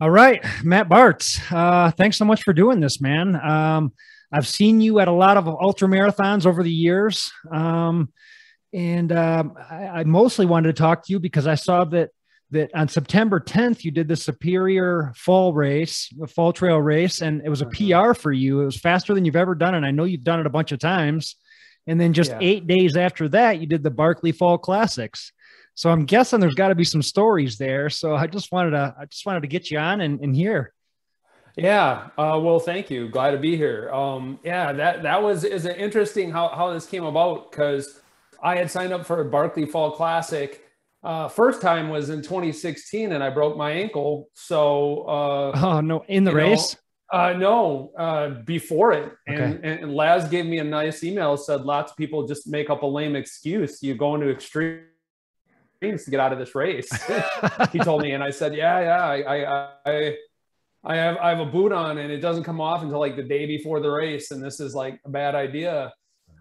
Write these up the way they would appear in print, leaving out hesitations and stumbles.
All right, Matt Bartz. Thanks so much for doing this, man. I've seen you at a lot of ultra marathons over the years, and I mostly wanted to talk to you because I saw that on September 10th you did the Superior Fall race, the Fall Trail race, and it was a PR for you. It was faster than you've ever done, and I know you've done it a bunch of times. And then just Yeah. 8 days after that, you did the Barkley Fall Classics. So I'm guessing there's got to be some stories there. So I just wanted to get you on and hear. Yeah. Well, thank you. Glad to be here. Yeah, that was is it interesting how this came about because I had signed up for a Barkley Fall Classic. First time was in 2016 and I broke my ankle. So Oh no, in the you know, race. no, before it. Okay. And Laz gave me a nice email, said lots of people just make up a lame excuse. You go into extremes to get out of this race. He told me, and I said, yeah, I have a boot on and it doesn't come off until like the day before the race. And this is like a bad idea.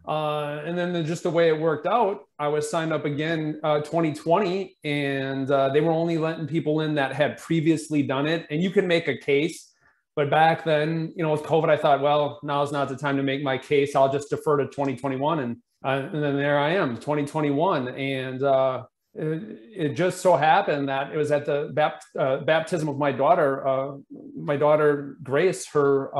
And then just the way it worked out, I was signed up again 2020 and they were only letting people in that had previously done it. And you can make a case. But back then, with COVID, I thought, well, now's not the time to make my case. I'll just defer to 2021. And then there I am, 2021. And it just so happened that it was at the baptism of my daughter Grace. Her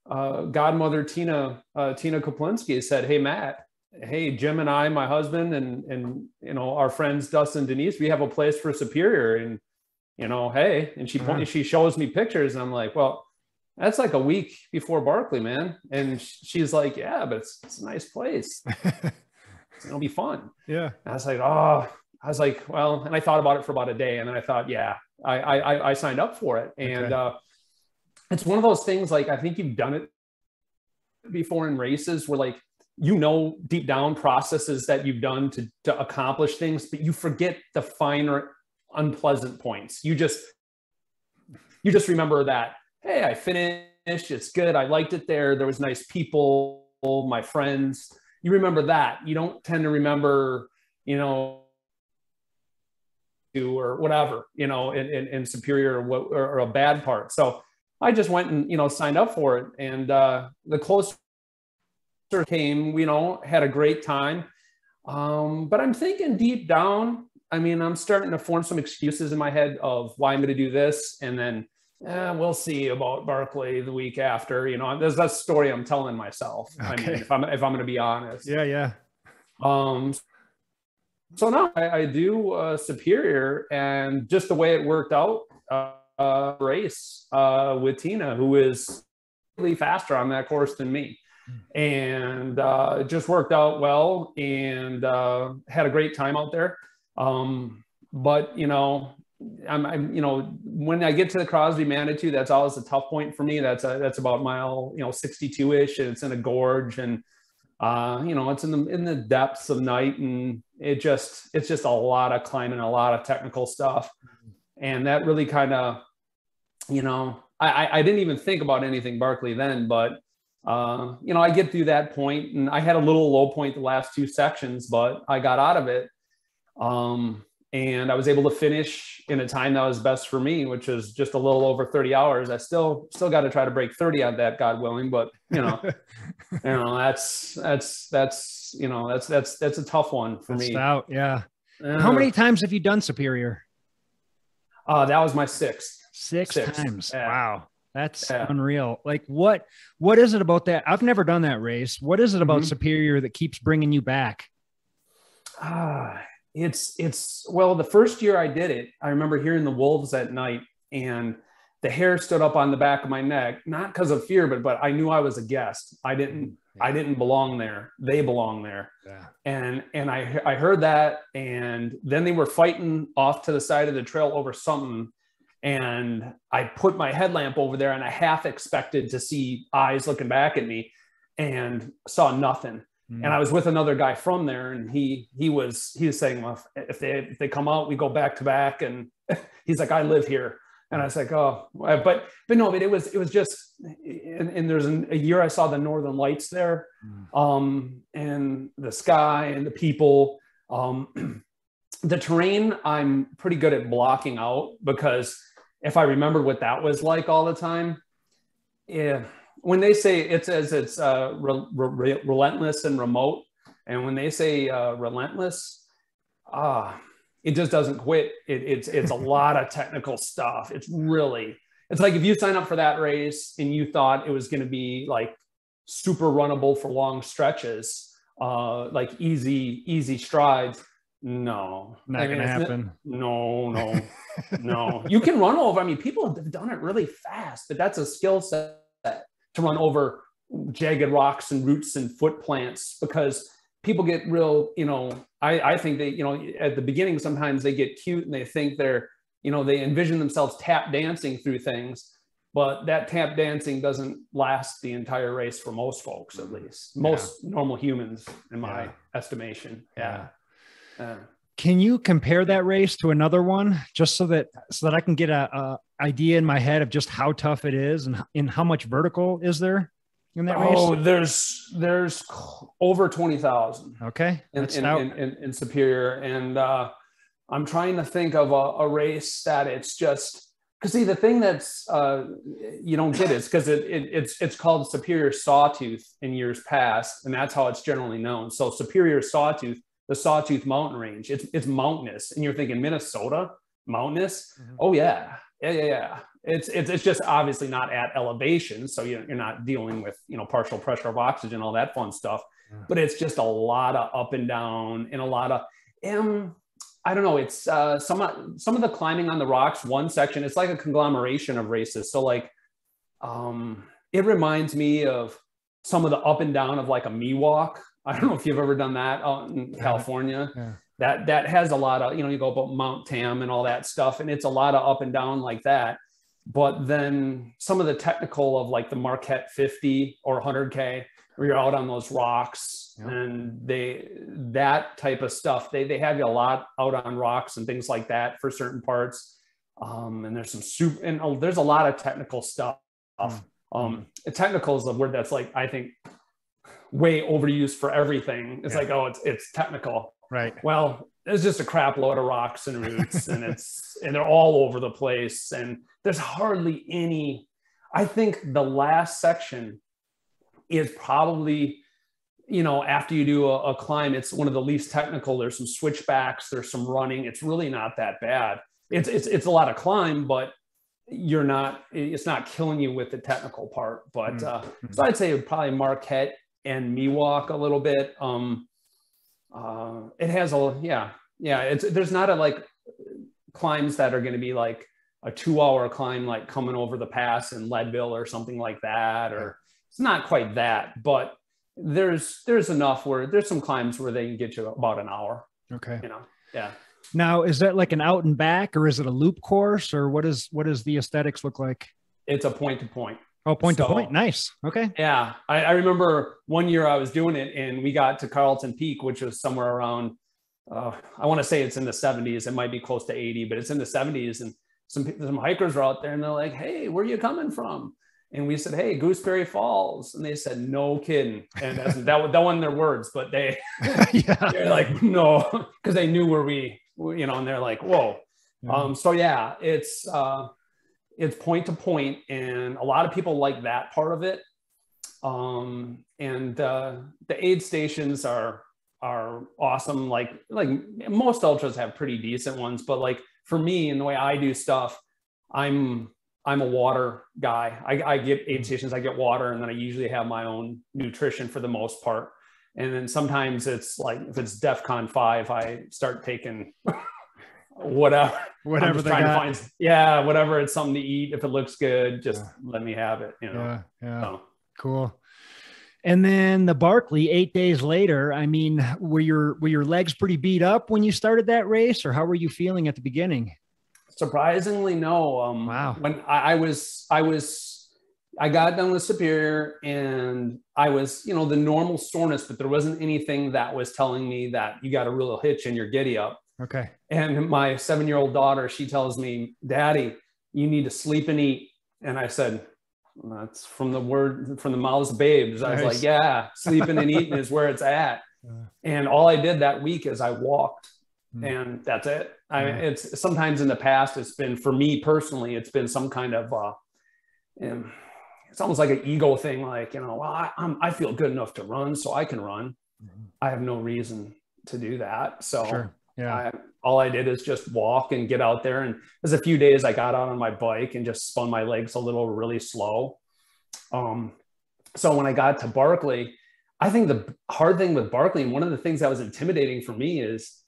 godmother Tina Koplinski said, "Hey Matt, hey Jim and I, my husband, and our friends Dustin and Denise, we have a place for Superior, and hey." And she shows me pictures, and I'm like, "Well, that's like a week before Barkley, man." And she's like, "Yeah, but it's a nice place. It'll be fun." Yeah. And I was like, well, and I thought about it for about a day, and then I thought, yeah, I signed up for it, and Okay. it's one of those things. Like I think you've done it before in races, where like deep down processes that you've done to accomplish things, but you forget the finer unpleasant points. You just remember that, hey, I finished. It's good. I liked it there. There was nice people, my friends. You remember that. You don't tend to remember, or whatever, in Superior or a bad part. So I just went and, signed up for it. And the closer came, had a great time. But I'm thinking deep down, I mean, I'm starting to form some excuses in my head of why I'm going to do this. And then we'll see about Barkley the week after, there's that story I'm telling myself. I mean, Okay. if I'm going to be honest. Yeah. Yeah. Um, so now I do Superior, and just the way it worked out, race with Tina, who is really faster on that course than me. And it just worked out well, and had a great time out there. But when I get to the Crosby Manitou, that's always a tough point for me. That's about mile 62-ish, and it's in a gorge, and it's in the depths of night, and it's just a lot of climbing, a lot of technical stuff. And that really kind of, I didn't even think about anything Barkley then, but I get through that point, and I had a little low point the last two sections, but I got out of it. And I was able to finish in a time that was best for me, which is just a little over 30 hours. I still got to try to break 30 on that, God willing, but that's a tough one for That's me. stout. Yeah. How many times have you done Superior? That was my sixth. Six times. Yeah. Wow. That's Yeah. unreal. Like what is it about that? I've never done that race. What is it about Superior that keeps bringing you back? Well, the first year I did it, I remember hearing the wolves at night, and the hair stood up on the back of my neck, not because of fear, but I knew I was a guest. I didn't belong there. They belong there. Yeah. And I heard that, and then they were fighting off to the side of the trail over something. And I put my headlamp over there, and I half expected to see eyes looking back at me, and saw nothing. And I was with another guy from there, and he was saying, well, if they come out, we go back to back. And he's like, I live here. And I was like, oh, but it was just, and there's a year I saw the Northern Lights there, and the sky and the people, the terrain, I'm pretty good at blocking out, because if I remembered what that was like all the time, yeah. When they say it's relentless and remote, and when they say relentless, it just doesn't quit. It's a lot of technical stuff. It's like if you sign up for that race and you thought it was going to be like super runnable for long stretches, like easy strides. No, not going to happen. No. You can run over. I mean, people have done it really fast, but that's a skill set to run over jagged rocks and roots and foot plants, because people get real, I think they, at the beginning, sometimes they get cute and they think they're, they envision themselves tap dancing through things, but that tap dancing doesn't last the entire race for most folks, at least most normal humans, in my estimation. Yeah. Can you compare that race to another one, just so that I can get a idea in my head of just how tough it is and how much vertical is there in that race? Oh, there's over 20,000. Okay. In Superior. And I'm trying to think of a race that it's just, because see, the thing that's you don't get is because it's called Superior Sawtooth in years past, and that's how it's generally known. So Superior Sawtooth, the Sawtooth Mountain Range, it's mountainous, and you're thinking Minnesota mountainous. Mm-hmm. Oh yeah. It's just obviously not at elevation, so you're not dealing with partial pressure of oxygen, all that fun stuff. But it's just a lot of up and down and a lot of I don't know. It's some of the climbing on the rocks. One section, it's like a conglomeration of races. So like it reminds me of some of the up and down of like a Miwok. I don't know if you've ever done that out in California. Yeah. That has a lot of, you go about Mount Tam and all that stuff, and it's a lot of up and down like that. But then some of the technical of like the Marquette 50 or 100K, where you're out on those rocks, and that type of stuff, they have you a lot out on rocks and things like that for certain parts. And there's there's a lot of technical stuff. Technical is a word that's like, I think, way overused for everything. It's like, oh, it's technical. Right. Well, it's just a crap load of rocks and roots, and they're all over the place. And there's hardly any. I think the last section is probably, after you do a climb, it's one of the least technical. There's some switchbacks, there's some running. It's really not that bad. It's a lot of climb, but it's not killing you with the technical part. But so I'd say probably Marquette and Miwok a little bit. It has there's not a like climbs that are going to be like a 2-hour climb, like coming over the pass in Leadville or something like that, or it's not quite that, but there's enough where there's some climbs where they can get you about an hour. Okay. Yeah. Now, is that like an out and back, or is it a loop course, or what does the aesthetics look like? It's a point to point. Oh, point to point. Nice. Okay. Yeah. I remember one year I was doing it, and we got to Carlton Peak, which was somewhere around, I want to say it's in the 70s. It might be close to 80, but it's in the 70s. And some hikers were out there, and they're like, "Hey, where are you coming from?" And we said, "Hey, Gooseberry Falls." And they said, "No kidding." And that wasn't their words, but they're like, "No," because they knew where we, and they're like, "Whoa." So yeah, it's point to point, and a lot of people like that part of it. And the aid stations are awesome. Like most ultras have pretty decent ones, but like for me and the way I do stuff, I'm a water guy. I get aid stations, I get water, and then I usually have my own nutrition for the most part. And then sometimes it's like, if it's DEFCON 5, I start taking whatever they got. Whatever, it's something to eat. If it looks good, just let me have it. Yeah. So. Cool. And then the Barkley, 8 days later, I mean, were your legs pretty beat up when you started that race, or how were you feeling at the beginning? Surprisingly, no. Wow. When I got done with Superior, and I was, the normal soreness, but there wasn't anything that was telling me that you got a real hitch in your giddy up. Okay. And my 7-year-old daughter, she tells me, "Daddy, you need to sleep and eat." And I said, "That's from the mouths of babes." Nice. I was like, "Yeah, sleeping and eating is where it's at." And all I did that week is I walked and that's it. It's sometimes in the past, it's been, for me personally, it's been some kind of, it's almost like an ego thing. Like, well, I feel good enough to run, so I can run. I have no reason to do that. So all I did is just walk and get out there. And there's a few days I got out on my bike and just spun my legs a little really slow. So when I got to Barkley, I think the hard thing with Barkley, and one of the things that was intimidating for me, is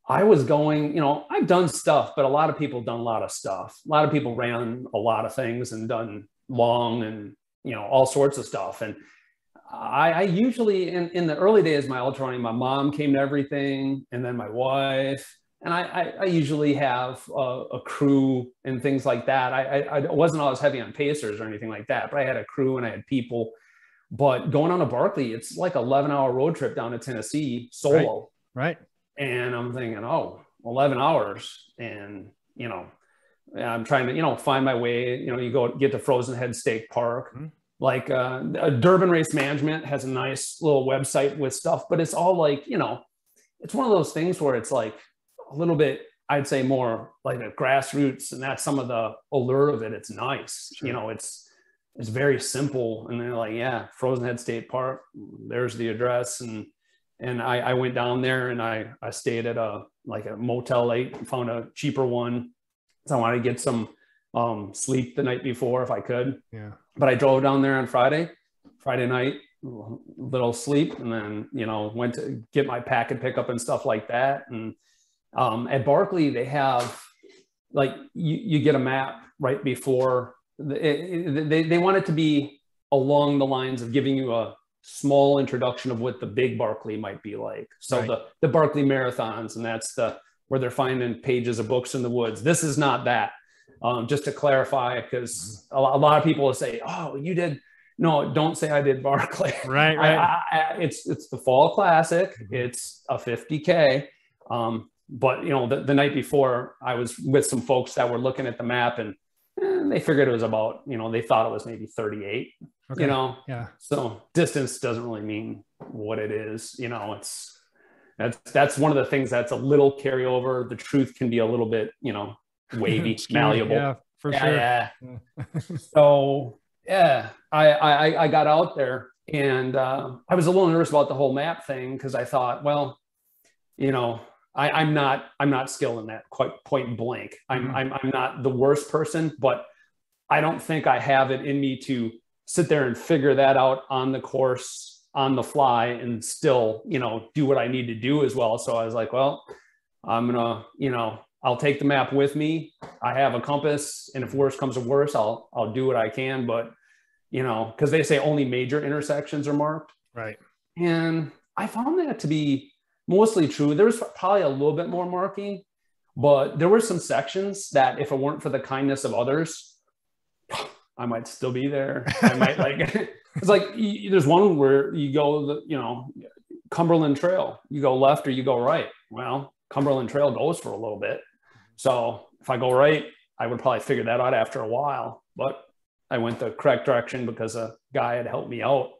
I was going, I've done stuff, but a lot of people done a lot of stuff. A lot of people ran a lot of things and done long and, all sorts of stuff. And I usually, in the early days of my ultra running, my mom came to everything, and then my wife, and I usually have a crew and things like that. I wasn't always heavy on pacers or anything like that, but I had a crew and I had people. But going on to Barkley, it's like 11-hour road trip down to Tennessee solo. Right. And I'm thinking, 11 hours. And, I'm trying to, find my way. You go get to Frozen Head State Park. Like Durban Race Management has a nice little website with stuff, but it's all like, it's one of those things where it's like a little bit, I'd say more like a grassroots, and that's some of the allure of it. It's nice. Sure. It's very simple. And they're like, Frozen Head State Park, there's the address. And I went down there and I stayed at a Motel 8, found a cheaper one. So I wanted to get some sleep the night before if I could. Yeah. But I drove down there on Friday night, little sleep, and then, went to get my packet pickup and stuff like that. And at Barkley, they have you get a map right before they want it to be along the lines of giving you a small introduction of what the big Barkley might be like. So the Barkley marathons, and that's where they're finding pages of books in the woods. This is not that. Just to clarify, because a lot of people will say, "Oh, you did." No, don't say I did Barkley. Right. It's the Fall Classic. It's a 50K. But the night before, I was with some folks that were looking at the map, and they figured it was about, they thought it was maybe 38. Okay. Yeah. So distance doesn't really mean what it is. That's one of the things that's a little carryover. The truth can be a little bit, wavy, malleable. Yeah, for sure. Yeah. So I got out there, and I was a little nervous about the whole map thing, because I thought, well, I'm not skilled in that, quite point blank. I'm not the worst person, but I don't think I have it in me to sit there and figure that out on the course on the fly and still, do what I need to do as well. So I was like, well, I'm gonna, I'll take the map with me. I have a compass, and if worse comes to worse, I'll do what I can. But, because they say only major intersections are marked. Right. And I found that to be mostly true. There was probably a little bit more marking, but there were some sections that if it weren't for the kindness of others, I might still be there. I might it's like, there's one where you go, Cumberland Trail, you go left or you go right. Well, Cumberland Trail goes for a little bit. So if I go right, I would probably figure that out after a while, but I went the correct direction because a guy had helped me out.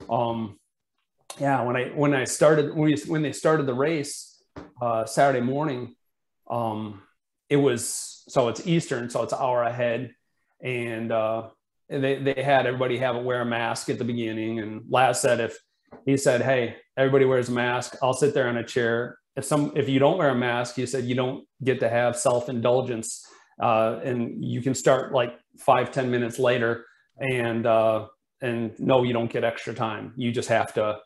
When they started the race Saturday morning, it's Eastern, so it's an hour ahead, and they had everybody wear a mask at the beginning. And Laz said, he said, "Hey, everybody wears a mask. I'll sit there on a chair. If you don't wear a mask," he said, "you don't get to have self-indulgence, and you can start like 5-10 minutes later, and no, you don't get extra time. You just have to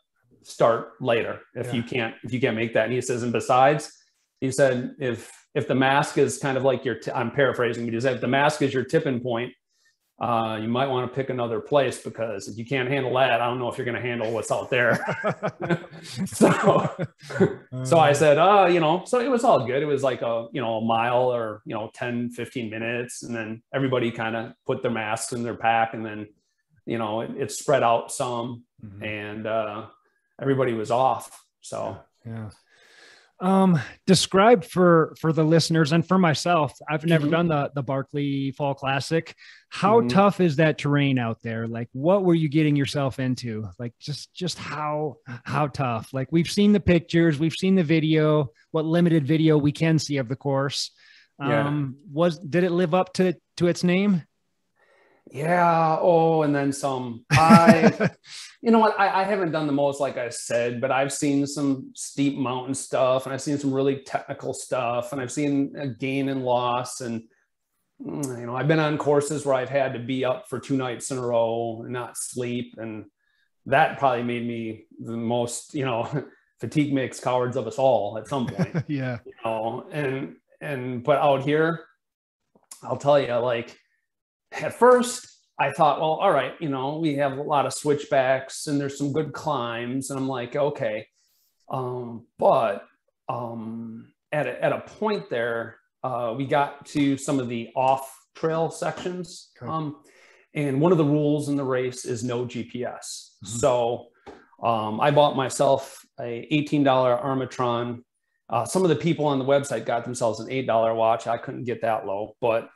start later if you can't make that." And he says, and besides, he said, if the mask is kind of like I'm paraphrasing, but he said, if the mask is your tipping point, you might want to pick another place, because if you can't handle that, I don't know if you're going to handle what's out there. So I said, so it was all good. It was like a mile or, 10, 15 minutes. And then everybody kind of put their masks in their pack, and then, it spread out some, and everybody was off. So, yeah. Describe for the listeners and for myself. I've never done the Barkley Fall Classic. How tough is that terrain out there? Like, what were you getting yourself into? Like, just how tough? Like, we've seen the pictures, we've seen the video, what limited video we can see of the course. Did it live up to its name? Yeah. Oh, and then some. You know what? I haven't done the most, like I said, but I've seen some steep mountain stuff, and I've seen some really technical stuff, and I've seen a gain and loss. And, you know, I've been on courses where I've had to be up for 2 nights in a row and not sleep. And that probably made me the most, you know, fatigue makes cowards of us all at some point. Yeah. You know, but out here, I'll tell you, like, at first I thought, well, all right, you know, we have a lot of switchbacks and there's some good climbs. And I'm like, okay. But at a point there, we got to some of the off trail sections. Okay. And one of the rules in the race is no GPS. So I bought myself a $18 Armatron. Some of the people on the website got themselves an $8 watch. I couldn't get that low, but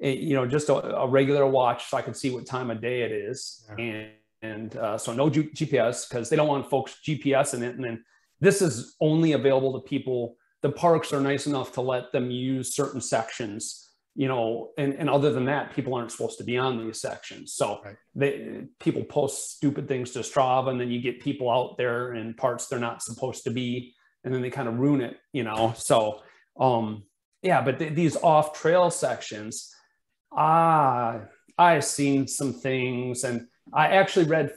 you know, just a regular watch so I could see what time of day it is. Yeah. And so no GPS, because they don't want folks GPS in it. And then this is only available to people. The parks are nice enough to let them use certain sections, you know, and other than that, people aren't supposed to be on these sections. So people post stupid things to Strava, and then you get people out there in parts they're not supposed to be, and then they kind of ruin it, you know? So, yeah, but these off trail sections, I've seen some things, and I actually read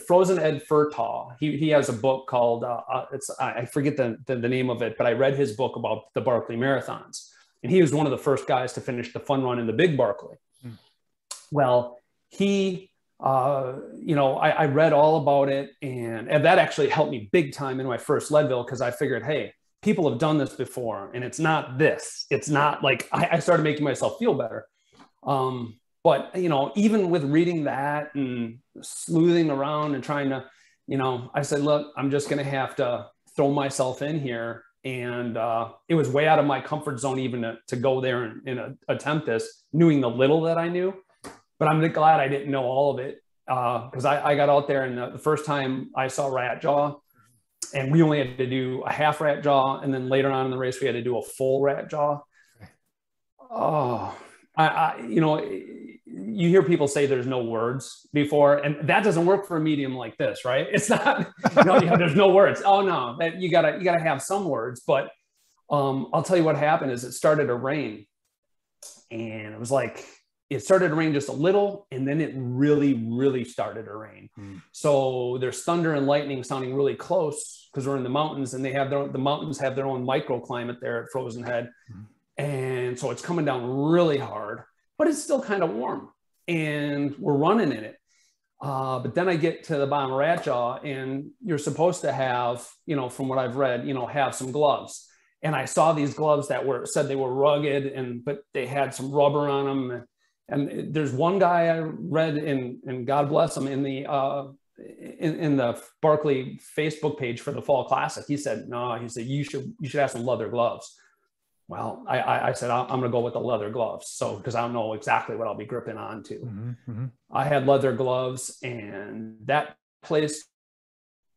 Frozen Ed Furtaw. He has a book called, I forget the name of it, but I read his book about the Barkley marathons. And he was one of the first guys to finish the fun run in the big Barkley. Well, he, you know, I read all about it, and that actually helped me big time in my first Leadville, because I figured, hey, people have done this before, and it's not this. It's not like, I started making myself feel better. But, you know, even with reading that and sleuthing around and trying to, you know, I said, look, I'm just going to have to throw myself in here. And it was way out of my comfort zone even to go there and attempt this, knowing the little that I knew. But I'm glad I didn't know all of it, because I got out there, and the first time I saw rat jaw, and we only had to do a half rat jaw. And then later on in the race, we had to do a full rat jaw. Oh, you know, you hear people say there's no words before, and that doesn't work for a medium like this, right? It's not, you know, there's no words. Oh no, that you gotta have some words. But I'll tell you what happened is it started to rain, and it was like, it started to rain just a little, and then it really, really started to rain. So there's thunder and lightning sounding really close, because we're in the mountains, and the mountains have their own microclimate there at Frozen Head. And so it's coming down really hard, but it's still kind of warm, and we're running in it. But then I get to the bottom of rat jaw, and you're supposed to have, you know, from what I've read, you know, have some gloves. And I saw these gloves that said they were rugged, but they had some rubber on them. And there's one guy I read and God bless him, in the Barkley Facebook page for the Fall Classic. He said, no, he said, you should have some leather gloves. Well, I said, I'm going to go with the leather gloves. So, because I don't know exactly what I'll be gripping onto. I had leather gloves, and that place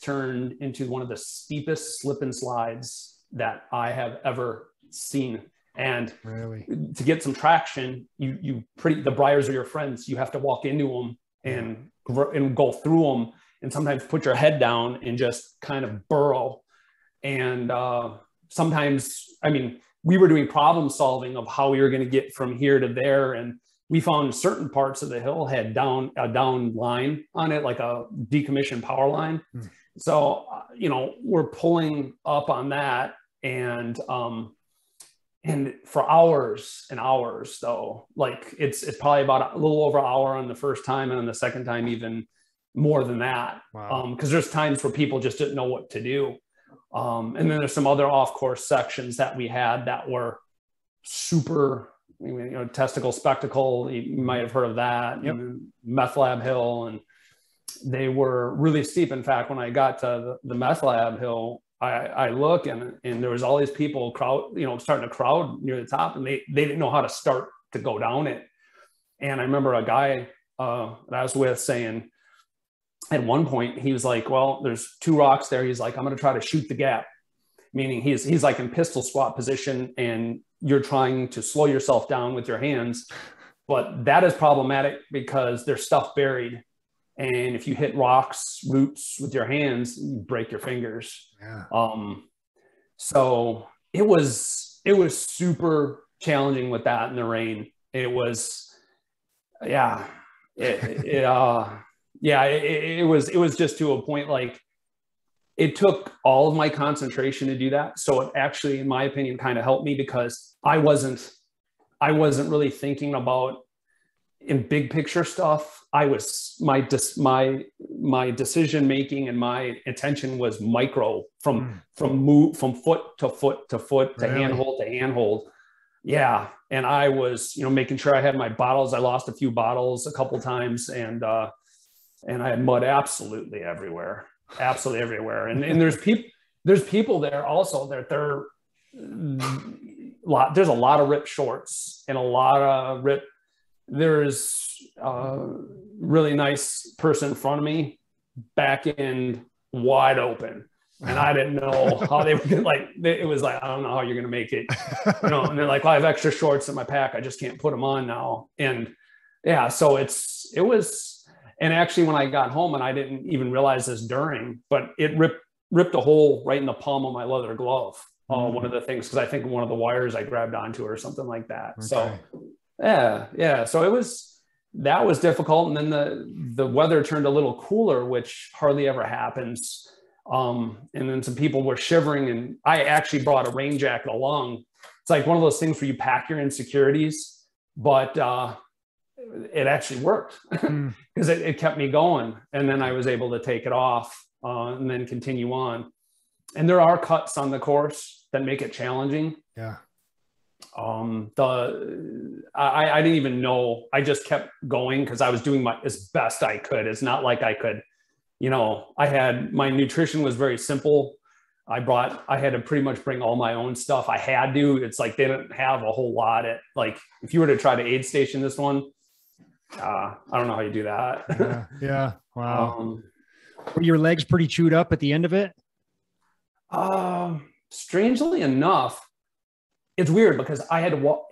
turned into one of the steepest slip and slides that I have ever seen. And really, to get some traction, the briars are your friends. You have to walk into them and go through them, and sometimes put your head down and just kind of burrow. And sometimes, I mean, we were doing problem solving of how we were going to get from here to there. And we found certain parts of the hill had a down line on it, like a decommissioned power line. So, you know, we're pulling up on that, and for hours and hours, though, like it's probably about a little over an hour on the first time, and on the second time, even more than that. Wow. Because there's times where people just didn't know what to do. And then there's some other off-course sections that we had that were super, you know, Testicle Spectacle. You might have heard of that. Yep. Meth Lab Hill, and they were really steep. In fact, when I got to the Meth Lab Hill, I look and there was all these people starting to crowd near the top, and they didn't know how to start to go down it. And I remember a guy that I was with saying at one point, he was like, well, there's 2 rocks there. He's like, I'm going to try to shoot the gap, meaning he's like in pistol squat position, and you're trying to slow yourself down with your hands. But that is problematic because there's stuff buried. And if you hit rocks, roots with your hands, you break your fingers. Yeah. So it was super challenging with that in the rain. It was, yeah, it was just to a point, like it took all of my concentration to do that. So it actually, in my opinion, kind of helped me because I wasn't really thinking about in big picture stuff. I was my decision making and my attention was micro from foot to foot to foot to handhold to handhold. Yeah. And I was, making sure I had my bottles. I lost a few bottles a couple times, and I had mud absolutely everywhere. And there's people there also that there's a lot of ripped shorts and a lot of there's a really nice person in front of me, back end wide open. And I didn't know how they were gonna, it was like, I don't know how you're going to make it, and they're like, well, I have extra shorts in my pack. I just can't put them on now. And yeah, so it was, and actually when I got home, and I didn't even realize this during, but it ripped a hole right in the palm of my leather glove. One of the things, because I think one of the wires I grabbed onto or something like that. Okay. So yeah. So that was difficult. And then the weather turned a little cooler, which hardly ever happens. And then some people were shivering, and I actually brought a rain jacket along. It's like one of those things where you pack your insecurities, but it actually worked because it kept me going. And then I was able to take it off and then continue on. And there are cuts on the course that make it challenging. Yeah. I didn't even know. I just kept going because I was doing as best I could. It's not like I could, my nutrition was very simple. I had to pretty much bring all my own stuff. I had to. It's like they didn't have a whole lot. If you were to try to aid station this one, I don't know how you do that. Yeah. Wow. Were your legs pretty chewed up at the end of it? Strangely enough, it's weird because I had to walk,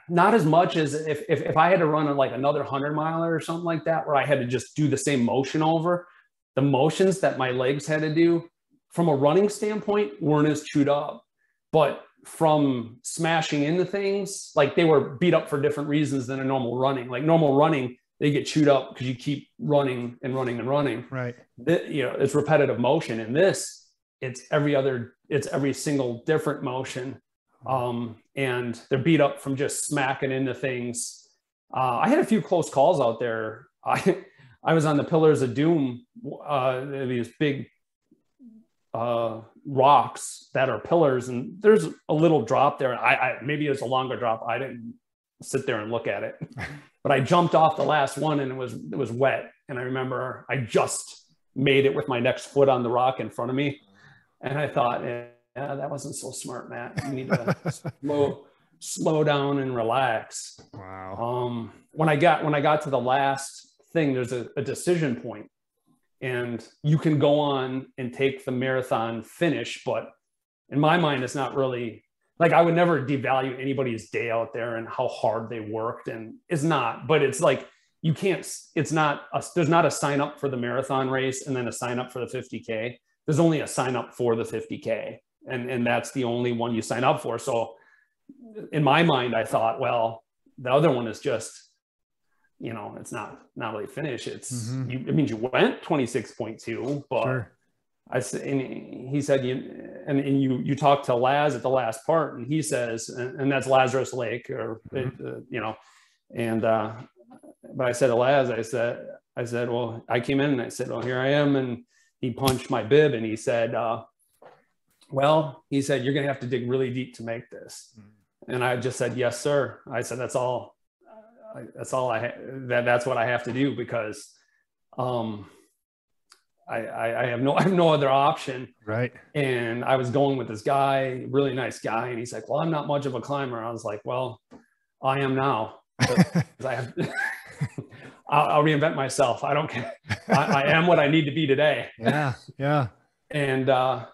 not as much as if I had to run another 100 miler or something like that, where I had to just do the same motion over. The motions that my legs had to do from a running standpoint weren't as chewed up, but from smashing into things, they were beat up for different reasons than a normal running. Like normal running, they get chewed up because you keep running and running and running. Right. It's repetitive motion. In this, it's every single different motion. And they're beat up from just smacking into things. I had a few close calls out there. I was on the Pillars of Doom, these big rocks that are pillars, and there's a little drop there. Maybe it's a longer drop. I didn't sit there and look at it, but I jumped off the last one, and it was wet. And I remember I just made it with my next foot on the rock in front of me, and I thought, yeah, that wasn't so smart, Matt. You need to slow down and relax. Wow. When I got to the last thing, there's a decision point, and you can go on and take the marathon finish, but in my mind, it's not really I would never devalue anybody's day out there and how hard they worked, and it's not, but it's you can't, there's not a sign up for the marathon race and then a sign up for the 50K. There's only a sign up for the 50K. And that's the only one you sign up for. So in my mind, I thought, well, the other one is just, it's not really finished. It's, it means you went 26.2, but sure. I said, and he said, you talked to Laz at the last part, and he says, and that's Lazarus Lake, or, but I said to Laz, I said, well, I came in and I said, well, here I am. And he punched my bib, and he said, well, he said, you're going to have to dig really deep to make this. And I just said, yes, sir. I said, that's what I have to do, because I have no other option. Right. And I was going with this guy, really nice guy. And he's like, well, I'm not much of a climber. I was like, well, I am now. I have, I'll reinvent myself. I don't care. I am what I need to be today. Yeah. Yeah. And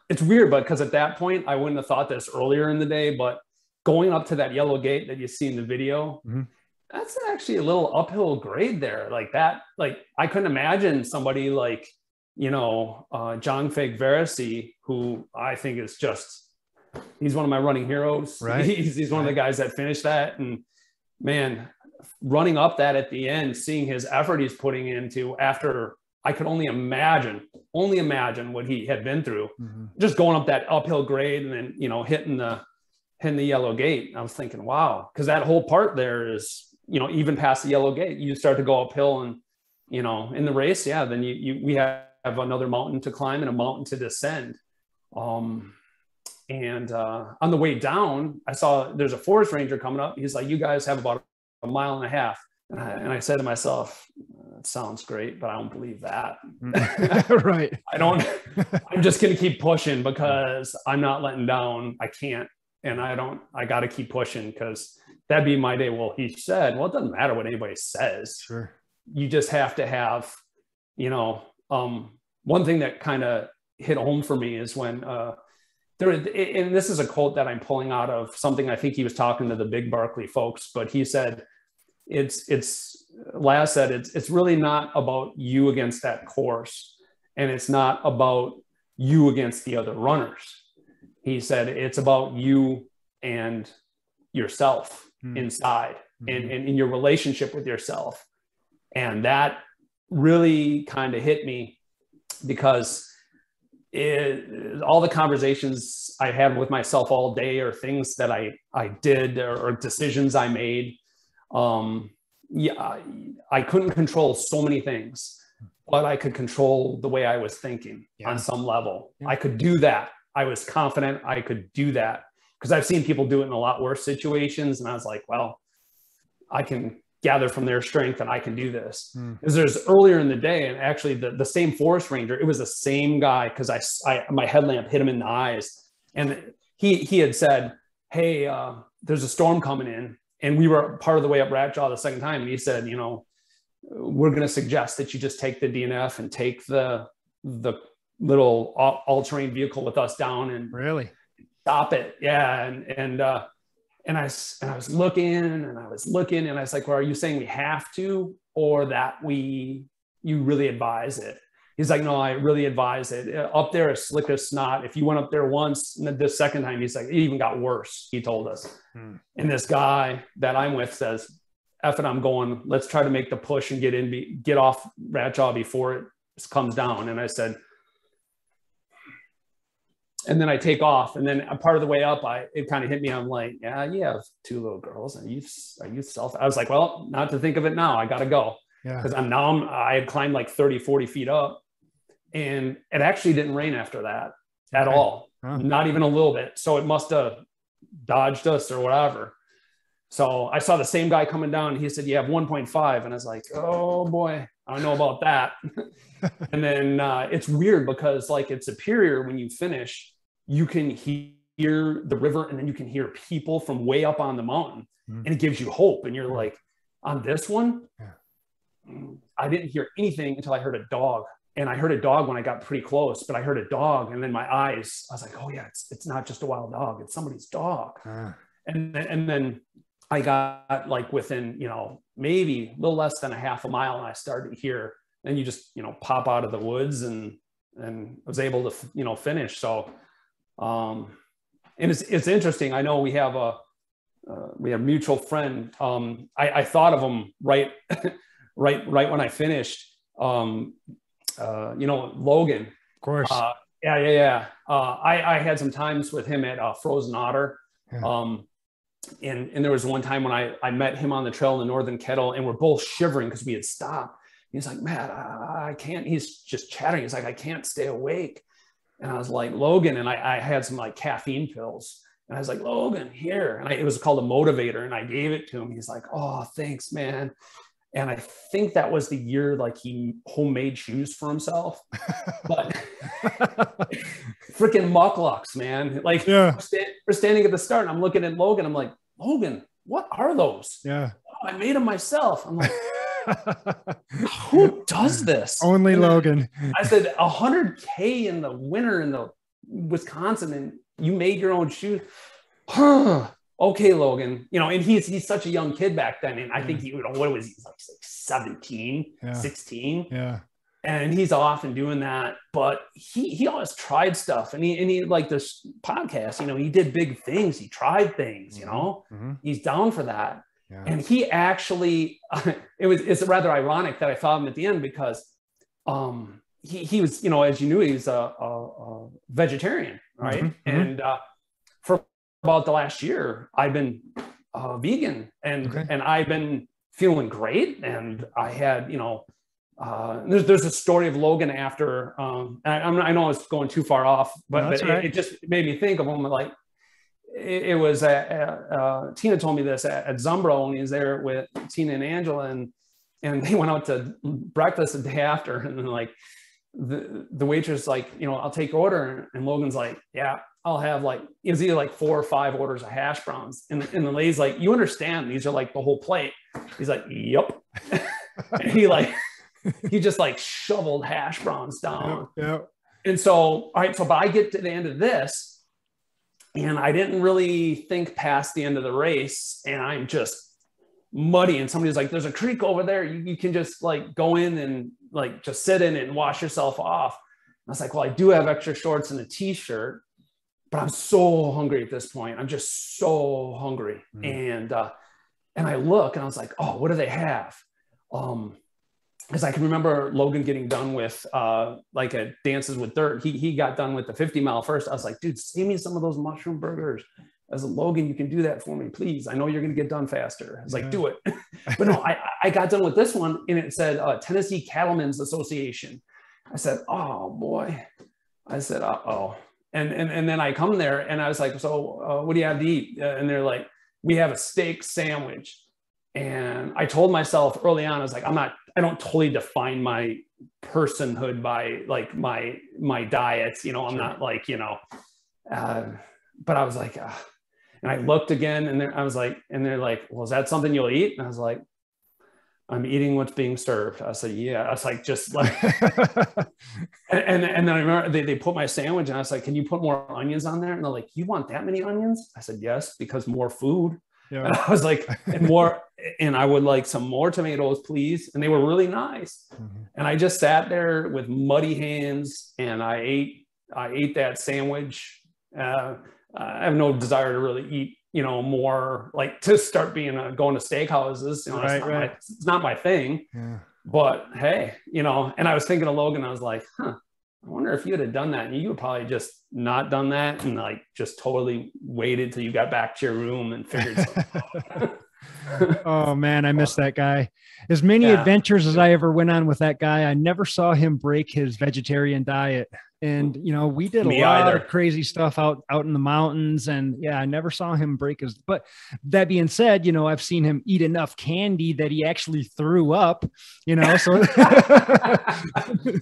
it's weird, but because at that point, I wouldn't have thought this earlier in the day, but going up to that yellow gate that you see in the video, that's actually a little uphill grade there. Like that, like I couldn't imagine somebody like, you know, John Fake Verisi, who I think is just, he's one of my running heroes. Right. He's one of the guys that finished that. And man, running up that at the end, seeing his effort he's putting into after, I could only imagine what he had been through, just going up that uphill grade and then, you know, hitting the yellow gate. I was thinking, wow, because that whole part there is, you know, even past the yellow gate, you start to go uphill and, you know, in the race, yeah, then we have another mountain to climb and a mountain to descend. On the way down, I saw there's a forest ranger coming up. He's like, you guys have about a mile and a half. And I said to myself, that sounds great, but I don't believe that. Right. I'm just going to keep pushing because I'm not letting down. I can't. And I got to keep pushing because that'd be my day. Well, he said, well, it doesn't matter what anybody says. Sure. You just have to have, you know, one thing that kind of hit home for me is when, and this is a quote that I'm pulling out of something, I think he was talking to the big Barkley folks, but he said, Laz said, it's really not about you against that course. And it's not about you against the other runners. He said, it's about you and yourself inside and in your relationship with yourself. And that really kind of hit me because all the conversations I had with myself all day or things that I did or decisions I made, I couldn't control so many things, but I could control the way I was thinking on some level. I could do that. I was confident I could do that because I've seen people do it in a lot worse situations. And I was like, well, I can gather from their strength and I can do this. Because there's earlier in the day, and actually the same forest ranger, it was the same guy because my headlamp hit him in the eyes. And he had said, hey, there's a storm coming in. And we were part of the way up Rat Jaw the second time. And he said, you know, we're going to suggest that you just take the DNF and take the little all-terrain vehicle with us down and really stop it. Yeah. And I was looking and I was like, well, are you saying we have to, or that you really advise it? He's like, no, I really advise it. Up there is slick as snot. If you went up there once, and the second time, he's like, it even got worse, he told us. And this guy that I'm with says, F it, I'm going, let's try to make the push and get off Rat Jaw before it comes down. And I said, and then I take off, and then a part of the way up, it kind of hit me. I'm like, yeah, you have two little girls. Are you self? I was like, well, not to think of it now. I got to go. Yeah. Because I had climbed like 30, 40 feet up, and it actually didn't rain after that at all. Not even a little bit. So it must have dodged us or whatever. So I saw the same guy coming down. And he said, you have 1.5. And I was like, oh boy, I don't know about that. And then it's weird because like at Superior, when you finish, you can hear the river and then you can hear people from way up on the mountain and it gives you hope. And you're like, on this one, I didn't hear anything until I heard a dog. And I heard a dog when I got pretty close, but I heard a dog. And then my eyes, I was like, oh yeah, it's not just a wild dog. It's somebody's dog. And then I got like within, you know, maybe a little less than a half a mile. And I started to hear, and you just, you know, pop out of the woods and was able to, you know, finish. So, and it's interesting. I know we have a mutual friend. I thought of him right when I finished, you know, Logan. Of course. Yeah. I had some times with him at Frozen Otter. And there was one time when I met him on the trail in the Northern Kettle, and we're both shivering because we had stopped. He's like, Matt, I can't. He's just chattering. He's like, I can't stay awake. And I was like, Logan, and I had some like caffeine pills. And I was like, Logan, here. And it was called a motivator, and I gave it to him. He's like, oh, thanks, man. And I think that was the year like he homemade shoes for himself. But freaking mucklucks, man. Like Yeah. we're standing at the start and I'm looking at Logan. I'm like, Logan, what are those? Yeah. Oh, I made them myself. I'm like, who does this? Only Logan. I said 100K in the winter in the Wisconsin, and you made your own shoes. Okay, Logan, you know, and he's such a young kid back then. And I think he, what was he, like 17, 16. Yeah. And he's off and doing that, but he always tried stuff, and he like this podcast, you know, he did big things. He tried things, you know, he's down for that. Yeah. And he actually, it's rather ironic that I thought of him at the end, because he was, you know, as you knew, he was a vegetarian, right? And for about the last year, I've been vegan, and I've been feeling great. And I had, you know, there's a story of Logan after, I know it's going too far off, but it just made me think of him. Like it was Tina told me this at Zumbro when he was there with Tina and Angela, and they went out to breakfast the day after, and then like the waitress like, you know, I'll take your order, and Logan's like, yeah, I'll have like, it was either like 4 or 5 orders of hash browns, and the lady's like, you understand these are like the whole plate? He's like, yep. And he just like shoveled hash browns down. Yep. And so, all right, so, but I get to the end of this, and I didn't really think past the end of the race, and I'm just muddy, and somebody's like, there's a creek over there. You can just like go in and like just sit in it and wash yourself off. And I was like, well, I do have extra shorts and a t-shirt, but I'm so hungry at this point. I'm just so hungry. And I look, and I was like, oh, what do they have? Because I can remember Logan getting done with like a Dances with Dirt. He got done with the 50 mile first. I was like, dude, save me some of those mushroom burgers. I was like, Logan, you can do that for me, please. I know you're going to get done faster. I was like, do it. But no, I got done with this one, and it said Tennessee Cattlemen's Association. I said, oh boy. I said, uh-oh. And then I come there, and I was like, so what do you have to eat? And they're like, we have a steak sandwich. And I told myself early on, I was like, I don't totally define my personhood by like my diets, you know, I'm not like, you know, but I was like, and I looked again, and I was like, and they're like, well, is that something you'll eat? And I was like, I'm eating what's being served. I said, yeah. I was like, just like, and then I remember they put my sandwich, and I was like, can you put more onions on there? And they're like, you want that many onions? I said, yes, because more food. Yeah. And I was like, and I would like some more tomatoes, please. And they were really nice. And I just sat there with muddy hands, and I ate that sandwich. I have no desire to really eat, you know, more, like to start being going to steakhouses. You know, it's not my thing. Yeah. But hey, you know, and I was thinking of Logan. I was like, I wonder if you'd have done that, and you would probably just not done that, and like just totally waited till you got back to your room and figured something out. Oh man, I miss that guy. As many adventures as I ever went on with that guy, I never saw him break his vegetarian diet. And, you know, we did a lot of crazy stuff out in the mountains, and yeah, I never saw him break his, but that being said, you know, I've seen him eat enough candy that he actually threw up, you know, so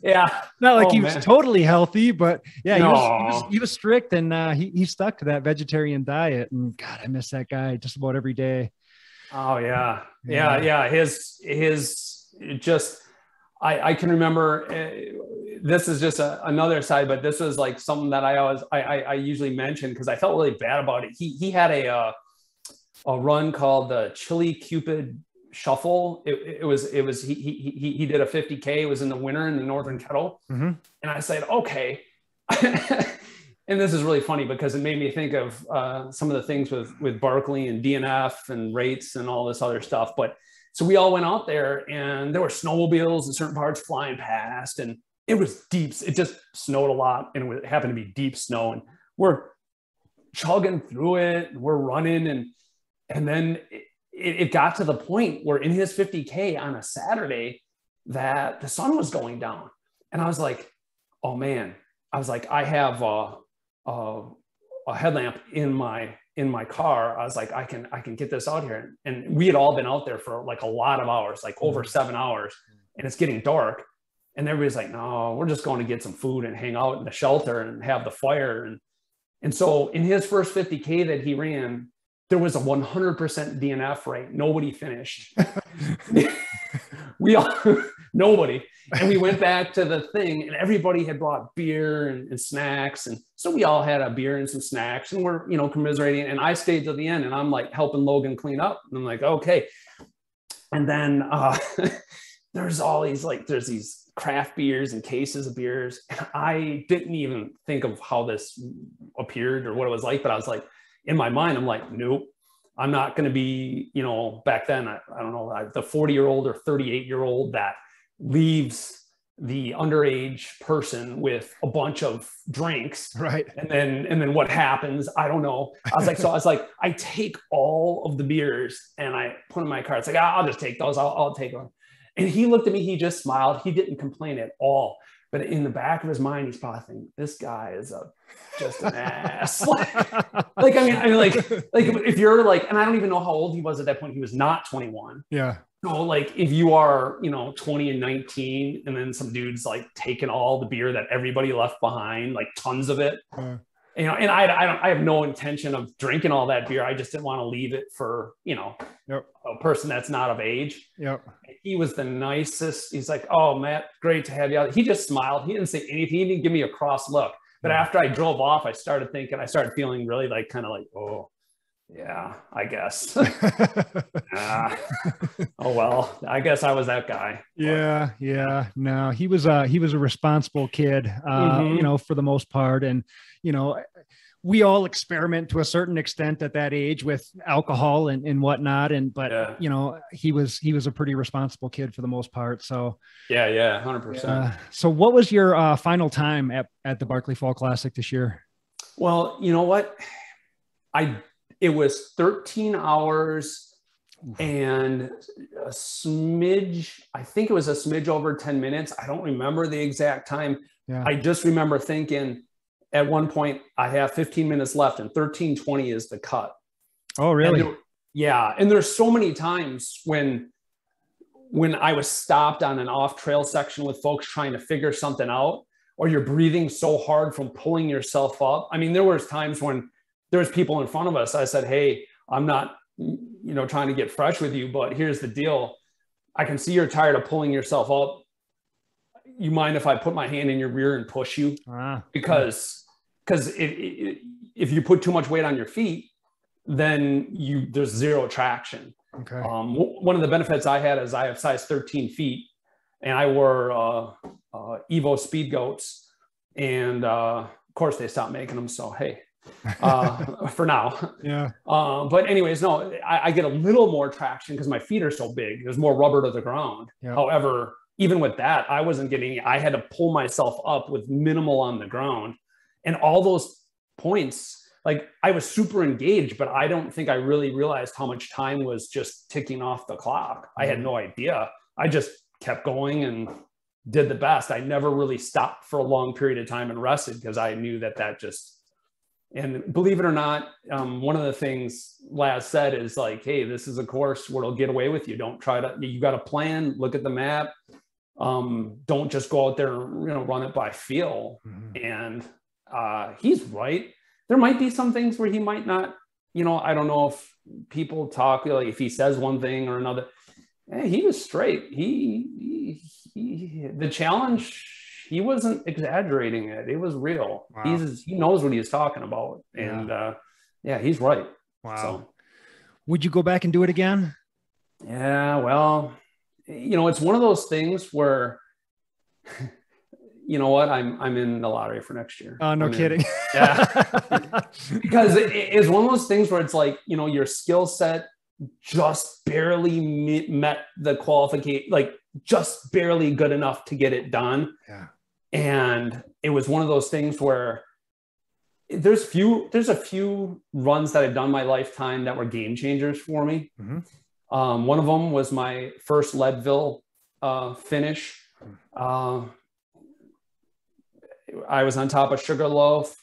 yeah, not like he was totally healthy, but yeah, he was strict, and he stuck to that vegetarian diet. And God, I miss that guy just about every day. Oh yeah. His just, I can remember, this is just another side, but this was like something that I usually mention because I felt really bad about it. He had a run called the Chili Cupid Shuffle. It was he did a 50K. It was in the winter in the Northern Kettle. And I said, okay. And this is really funny because it made me think of some of the things with Barkley and DNF and rates and all this other stuff. But so we all went out there, and there were snowmobiles in certain parts flying past, and it was deep. It just snowed a lot, and it happened to be deep snow, and we're chugging through it, and we're running. And then it got to the point where in his 50K on a Saturday that the sun was going down. And I was like, oh man, I was like, I have a headlamp in my in my car. I was like, I can get this out here. And we had all been out there for like a lot of hours, like over 7 hours, and it's getting dark. And everybody's like, no, we're just going to get some food and hang out in the shelter and have the fire. And so in his first 50K that he ran, there was a 100% DNF rate. Nobody finished. Nobody. And we went back to the thing, and everybody had brought beer and snacks. And so we all had a beer and some snacks, and we're, commiserating. And I stayed to the end, and I'm like helping Logan clean up. And I'm like, okay. And then there's these craft beers and cases of beers. And I didn't even think of how this appeared or what it was like, but I was like, in my mind, I'm like, nope, I'm not going to be, back then, I don't know, the 40-year-old or 38-year-old that leaves the underage person with a bunch of drinks. Right. And then what happens? I don't know. I was like, I take all of the beers and I put in my car. It's like, I'll just take those. I'll take them. And he looked at me, he just smiled. He didn't complain at all. But in the back of his mind, he's probably thinking, this guy is just an ass. like, if you're like, and I don't even know how old he was at that point. He was not 21. Yeah. So like, if you are, 20 and 19, and then some dude's like taking all the beer that everybody left behind, like tons of it, and I have no intention of drinking all that beer. I just didn't want to leave it for, a person that's not of age. Yep. He was the nicest. He's like, oh, Matt, great to have you out. He just smiled. He didn't say anything. He didn't give me a cross look. But after I drove off, I started feeling really like, kind of like, oh, yeah, I guess. Oh, well, I guess I was that guy. Yeah. Yeah. No, he was a responsible kid, for the most part. And, we all experiment to a certain extent at that age with alcohol and whatnot. But he was a pretty responsible kid for the most part. So yeah. 100%. So what was your final time at the Barkley Fall Classic this year? Well, you know what? It was 13 hours and a smidge. I think it was a smidge over 10 minutes. I don't remember the exact time. Yeah. I just remember thinking at one point, I have 15 minutes left and 13:20 is the cut. Oh, really? And there's so many times when I was stopped on an off trail section with folks trying to figure something out, or you're breathing so hard from pulling yourself up. I mean, there was times when there was people in front of us. I said, hey, I'm not, trying to get fresh with you, but here's the deal. I can see you're tired of pulling yourself up. You mind if I put my hand in your rear and push you? Because if you put too much weight on your feet, then there's zero traction. Okay. One of the benefits I had is I have size 13 feet, and I wore Evo Speed Goats, and of course they stopped making them. So hey, for now. Yeah. But anyways, no, I get a little more traction because my feet are so big. There's more rubber to the ground. Yeah. However, even with that, I had to pull myself up with minimal on the ground. And all those points, like I was super engaged, but I don't think I really realized how much time was just ticking off the clock. I had no idea. I just kept going and did the best. I never really stopped for a long period of time and rested because I knew that just, and believe it or not, one of the things Laz said is like, hey, this is a course where it'll get away with you. You got to plan, look at the map. Don't just go out there and, run it by feel. And he's right. There might be some things where he might not, I don't know if people talk, like if he says one thing or another. Hey, he was straight. The challenge, he wasn't exaggerating it. It was real. Wow. He knows what he's talking about. And he's right. Wow. So, would you go back and do it again? Yeah, well, it's one of those things where, you know what, I'm in the lottery for next year. Oh, no kidding. Yeah. Because it's one of those things where it's like, your skill set just barely met the qualification, like just barely good enough to get it done. Yeah. And it was one of those things where there's a few runs that I've done in my lifetime that were game changers for me. One of them was my first Leadville finish. I was on top of Sugarloaf,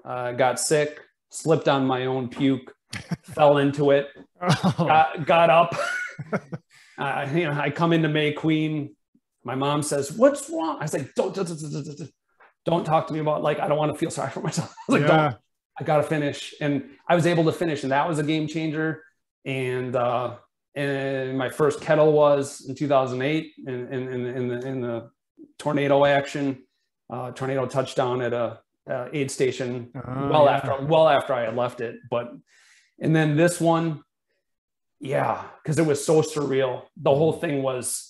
got sick, slipped on my own puke, fell into it, Oh. got up. I come into May Queen. My mom says, "What's wrong?" I was like, don't talk to me about, like, I don't want to feel sorry for myself. I was like, don't, I got to finish. And I was able to finish. And that was a game changer. And my first kettle was in 2008 in the tornado action, tornado touchdown at a aid station well after I had left it. And then this one, because it was so surreal. The whole thing was,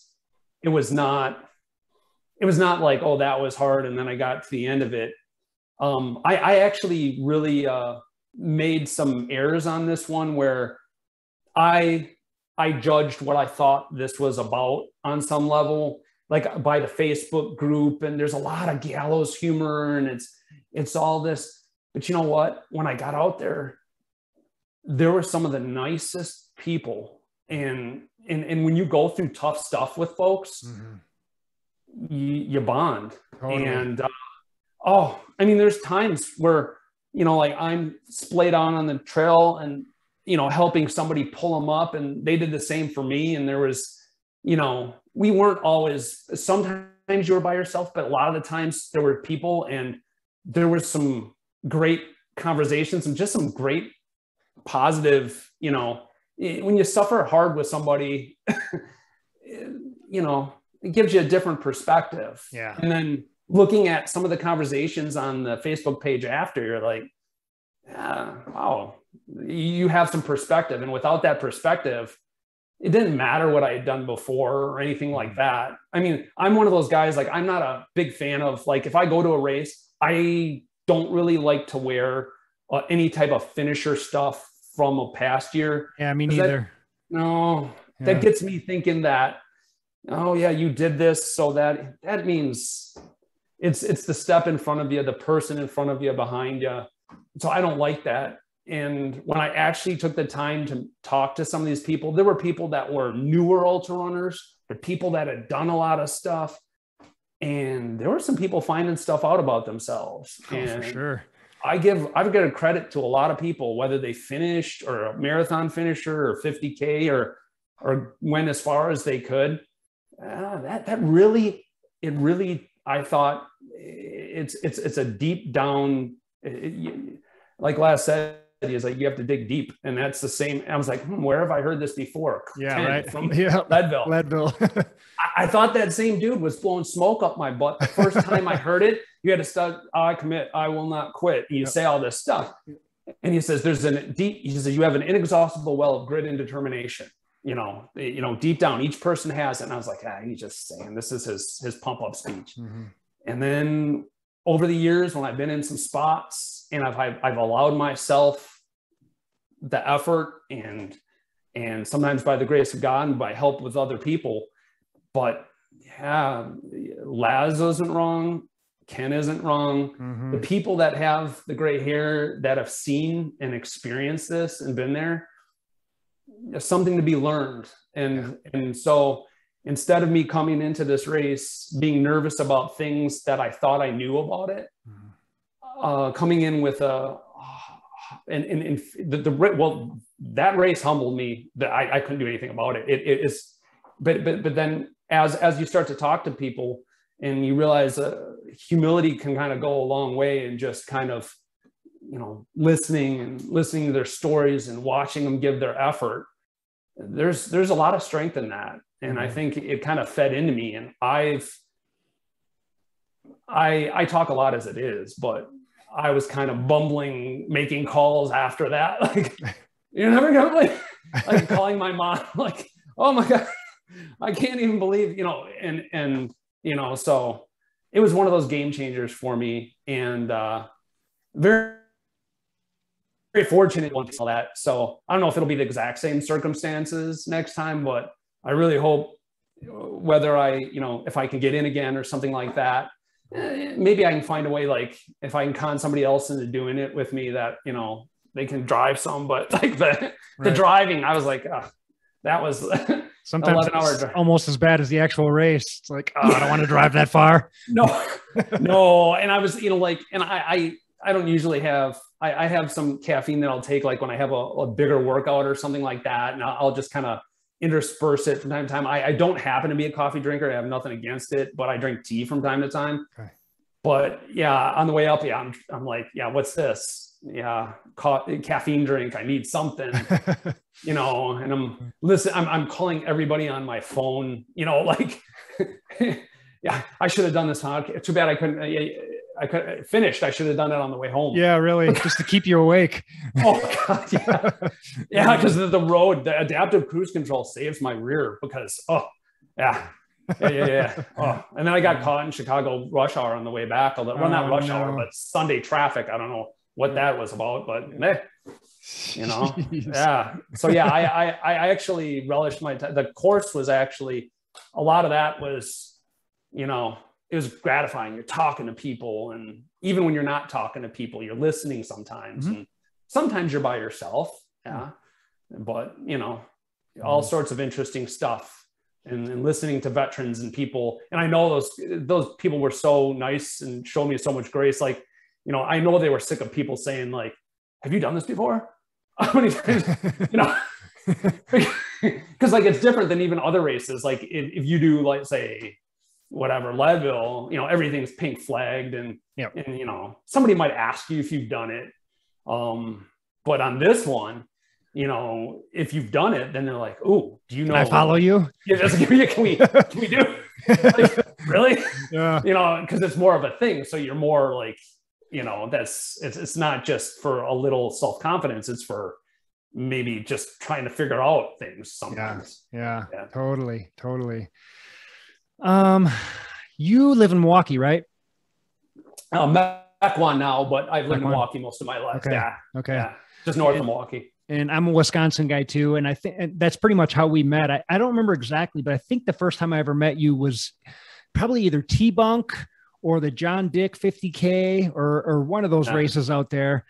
it was not like, oh, that was hard. And then I got to the end of it. I actually really made some errors on this one where I judged what I thought this was about on some level, like by the Facebook group. And there's a lot of gallows humor and it's all this. But you know what? When I got out there, there were some of the nicest people. And when you go through tough stuff with folks, you bond. Totally. And there's times where, like I'm splayed on the trail and, helping somebody pull them up, and they did the same for me. And there was, we weren't always, sometimes you were by yourself, but a lot of the times there were people, and there was some great conversations and just some great positive, when you suffer hard with somebody, it gives you a different perspective. Yeah. And then looking at some of the conversations on the Facebook page after, you're like, wow, you have some perspective. And without that perspective, it didn't matter what I had done before or anything like that. I mean, I'm one of those guys, like, I'm not a big fan of, like, if I go to a race, I don't really like to wear any type of finisher stuff from a past year. Yeah, me neither. That gets me thinking that, oh yeah, you did this. So that means it's the step in front of you, the person in front of you, behind you. So I don't like that. And when I actually took the time to talk to some of these people, there were people that were newer ultra runners, but people that had done a lot of stuff. And there were some people finding stuff out about themselves. For sure. I've got credit to a lot of people, whether they finished or a marathon finisher or 50K or went as far as they could. That really, I thought it's a deep down, like Les said, is like, you have to dig deep. And that's the same. I was like, where have I heard this before? Yeah, right. From Leadville. I thought that same dude was blowing smoke up my butt. The first time I heard it, you had to start, I commit, I will not quit. And you say all this stuff. And he says, he says, you have an inexhaustible well of grit and determination. Deep down, each person has it. And I was like, he's just saying, this is his pump up speech. Mm-hmm. And then over the years, when I've been in some spots and I've allowed myself the effort and sometimes by the grace of God and by help with other people, but Laz isn't wrong. Ken isn't wrong. Mm-hmm. The people that have the gray hair that have seen and experienced this and been there, there's something to be learned. And so instead of me coming into this race being nervous about things that I thought I knew about it, coming in with that race humbled me. That I couldn't do anything about it. But then as you start to talk to people and you realize humility can kind of go a long way, and just kind of, listening to their stories and watching them give their effort, there's a lot of strength in that. And I think it kind of fed into me. And I talk a lot as it is, but I was kind of bumbling, making calls after that. Like, you're never going to like calling my mom, like, oh my God, I can't even believe, so it was one of those game changers for me, and very, very fortunate with all that. So I don't know if it'll be the exact same circumstances next time, but I really hope, whether if I can get in again or something like that, maybe I can find a way, like if I can con somebody else into doing it with me, that, they can drive some, but like the driving, I was like, that was sometimes it's almost as bad as the actual race. It's like, I don't want to drive that far. No. And I was, and I don't usually have, I have some caffeine that I'll take like when I have a bigger workout or something like that. And I'll just kind of intersperse it from time to time. I don't happen to be a coffee drinker. I have nothing against it, but I drink tea from time to time. Okay. But yeah, on the way up, yeah, I'm like, yeah, what's this? Yeah, caffeine drink. I need something, you know, and I'm calling everybody on my phone, you know, like, yeah, I should have done this. Too bad I couldn't. I could finished. I should have done it on the way home. Yeah, really, just to keep you awake. Oh God, yeah, yeah. Because the road, the adaptive cruise control saves my rear. Because yeah. Oh, and then I got caught in Chicago rush hour on the way back. Well, not rush hour, but Sunday traffic. I don't know what that was about, but you know, yeah. So yeah, I actually relished the course was actually a lot of that was, you know, it was gratifying. You're talking to people, and even when you're not talking to people, you're listening sometimes, and sometimes you're by yourself. Yeah, but you know, all sorts of interesting stuff. And listening to veterans and people. And I know those people were so nice and showed me so much grace. Like, you know, I know they were sick of people saying like, have you done this before? How many times, you know, because like, it's different than even other races. Like if you do like, say, whatever, Leadville, you know, everything's pink flagged and, and, you know, somebody might ask you if you've done it. But on this one, you know, if you've done it, then they're like, "Oh, do you know?" Can I follow you? Yeah, can we do? Like, really? Yeah. You know, because it's more of a thing. So you're more like, you know, it's not just for a little self-confidence. It's for maybe just trying to figure out things sometimes. Yeah. Totally. You live in Milwaukee, right? Mequon now, but I've lived in Milwaukee most of my life. Okay. Yeah. Okay. Yeah. Just north of Milwaukee. And I'm a Wisconsin guy too. And I think that's pretty much how we met. I don't remember exactly, but I think the first time I ever met you was probably either T-Bunk or the John Dick 50K or one of those races out there.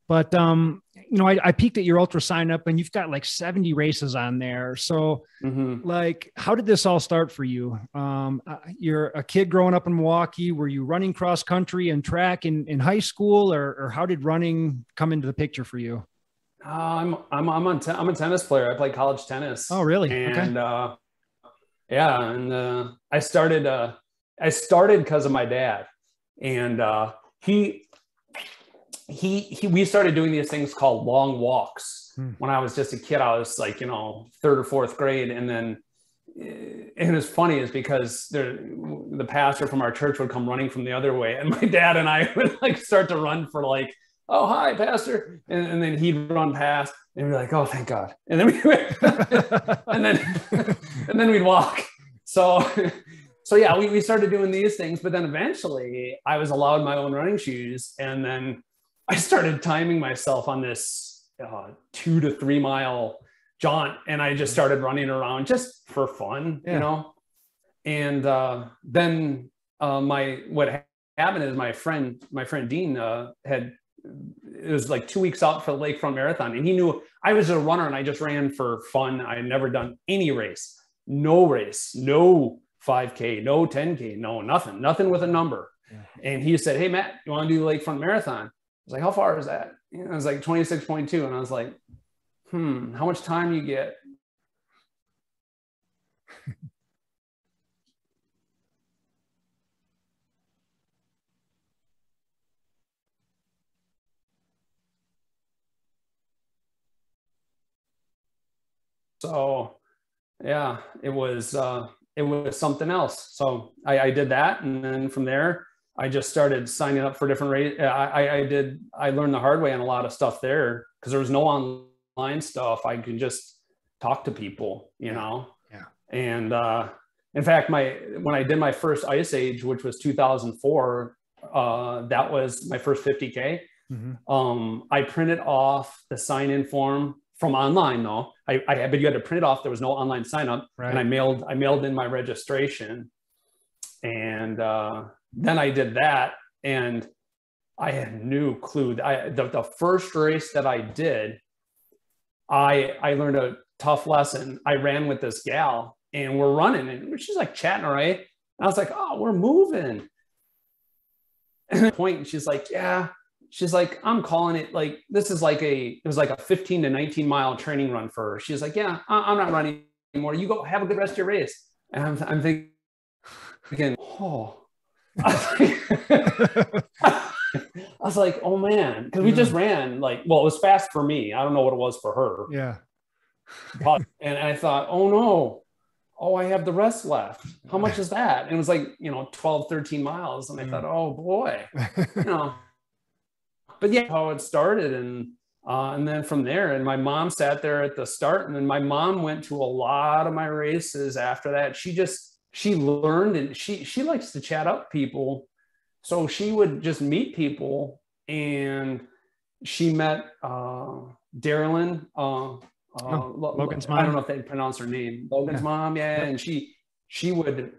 But, you know, I peeked at your ultra sign up and you've got like 70 races on there. So like, how did this all start for you? You're a kid growing up in Milwaukee. Were you running cross country and track in high school or how did running come into the picture for you? I'm a tennis player. I played college tennis. Oh, really? And I started because of my dad, and we started doing these things called long walks when I was just a kid. I was like, you know, third or fourth grade, and then and it's funny is because the pastor from our church would come running from the other way, and my dad and I would like start to run for like, oh, hi, pastor. And then he'd run past and we're like, oh, thank God. And then and then we'd walk. So yeah, we started doing these things, but then eventually I was allowed my own running shoes. And then I started timing myself on this 2 to 3 mile jaunt. And I just started running around just for fun, you know? And then what happened is my friend Dean it was like 2 weeks out for the Lakefront Marathon. And he knew I was a runner and I just ran for fun. I had never done any race, no 5K, no 10K, no, nothing with a number. Yeah. And he said, hey, Matt, you want to do the Lakefront Marathon? I was like, how far is that? And I was like 26.2. And I was like, how much time you get? So yeah, it was something else. So I did that. And then from there, I just started signing up for different races. I learned the hard way on a lot of stuff there because there was no online stuff. I could just talk to people, you know? Yeah. And in fact, when I did my first Ice Age, which was 2004, that was my first 50K. I printed off the sign-in form from online though. But you had to print it off. There was no online sign up. Right. And I mailed in my registration. And then I did that. And I had no clue. The first race that I did, I learned a tough lesson. I ran with this gal and we're running and she's like chatting, right? And I was like, oh, we're moving. And at the point, she's like, yeah, she's like, I'm calling it like, this is like it was like a 15 to 19 mile training run for her. She's like, yeah, I'm not running anymore. You go have a good rest of your race. And I'm thinking, oh, I was like, oh man, because we just ran like, well, it was fast for me. I don't know what it was for her. Yeah. And I thought, oh no, I have the rest left. How much is that? And it was like, 12, 13 miles. And I thought, oh boy, but yeah, how it started. And then from there, and my mom sat there at the start, and then my mom went to a lot of my races after that. She learned, and she likes to chat up people. So she would just meet people, and she met Darylyn, Logan's mom. I don't know if they pronounce her name, Logan's mom. Yeah. And she would,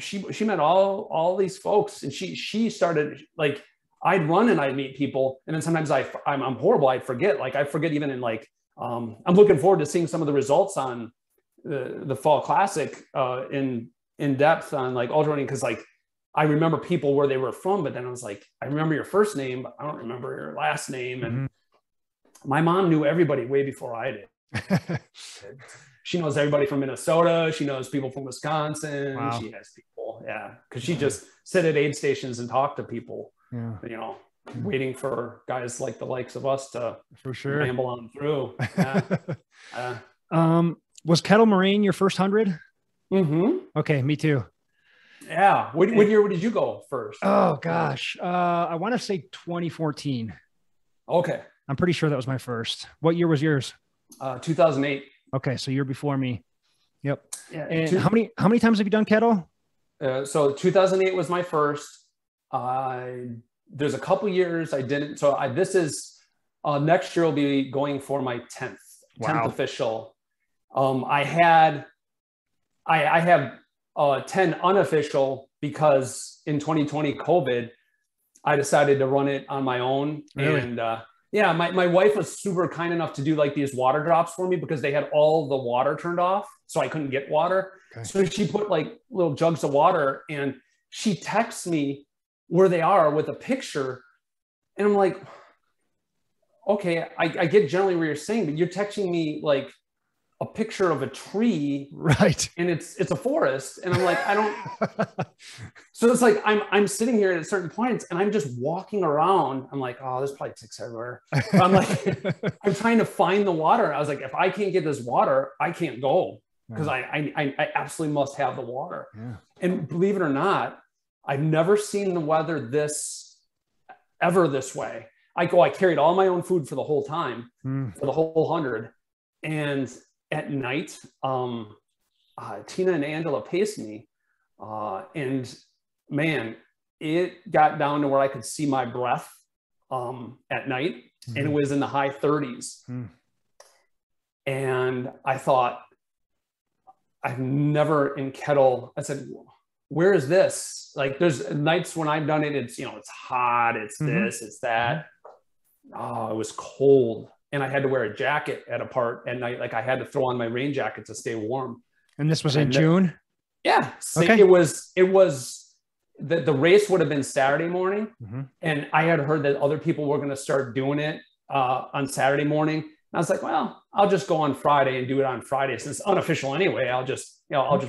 she met all these folks, and she started like, I'd run and I'd meet people. And then sometimes I'm horrible. I'd forget, like I forget even in like, I'm looking forward to seeing some of the results on the Fall Classic in depth on like ultra running. Cause like, I remember people where they were from, but then I was like, I remember your first name, but I don't remember your last name. And my mom knew everybody way before I did. She knows everybody from Minnesota. She knows people from Wisconsin. Wow. She has people. Yeah. Cause she just sit at aid stations and talk to people. Yeah. Waiting for guys like the likes of us to for sure ramble on through. Yeah. Was Kettle Moraine your first 100? Okay, me too. Yeah. What year did you go first? Oh gosh, I want to say 2014. Okay, I'm pretty sure that was my first. What year was yours? 2008. Okay, so you're before me. Yep. Yeah. And how many times have you done Kettle? So 2008 was my first. There's a couple years I didn't. So this is next year will be going for my 10th official. I have 10 unofficial because in 2020 COVID, I decided to run it on my own. Really? And yeah, my wife was super kind enough to do like these water drops for me because they had all the water turned off, so I couldn't get water. Okay. So she put like little jugs of water, and she texts me where they are with a picture. And I'm like, okay, I get generally what you're saying, but you're texting me like a picture of a tree, right? And it's a forest. And I'm like, I don't, so it's like, I'm sitting here at certain points and I'm just walking around. I'm like, oh, there's probably ticks everywhere. But I'm like, I'm trying to find the water. I was like, if I can't get this water, I can't go because I absolutely must have the water. Yeah. And believe it or not, I've never seen the weather ever this way. I carried all my own food for the whole time, for the whole 100. And at night, Tina and Angela paced me. And man, it got down to where I could see my breath at night. And it was in the high 30s. And I thought, I've never in Kettle, I said, where is this? Like there's nights when I've done it, it's, it's hot, it's this, it's that. Oh, it was cold. And I had to wear a jacket at a part at night. Like I had to throw on my rain jacket to stay warm. And this was in June? Yeah. Okay. It was the race would have been Saturday morning. And I had heard that other people were going to start doing it on Saturday morning. And I was like, well, I'll just go on Friday and do it on Friday. Since it's unofficial anyway, I'll just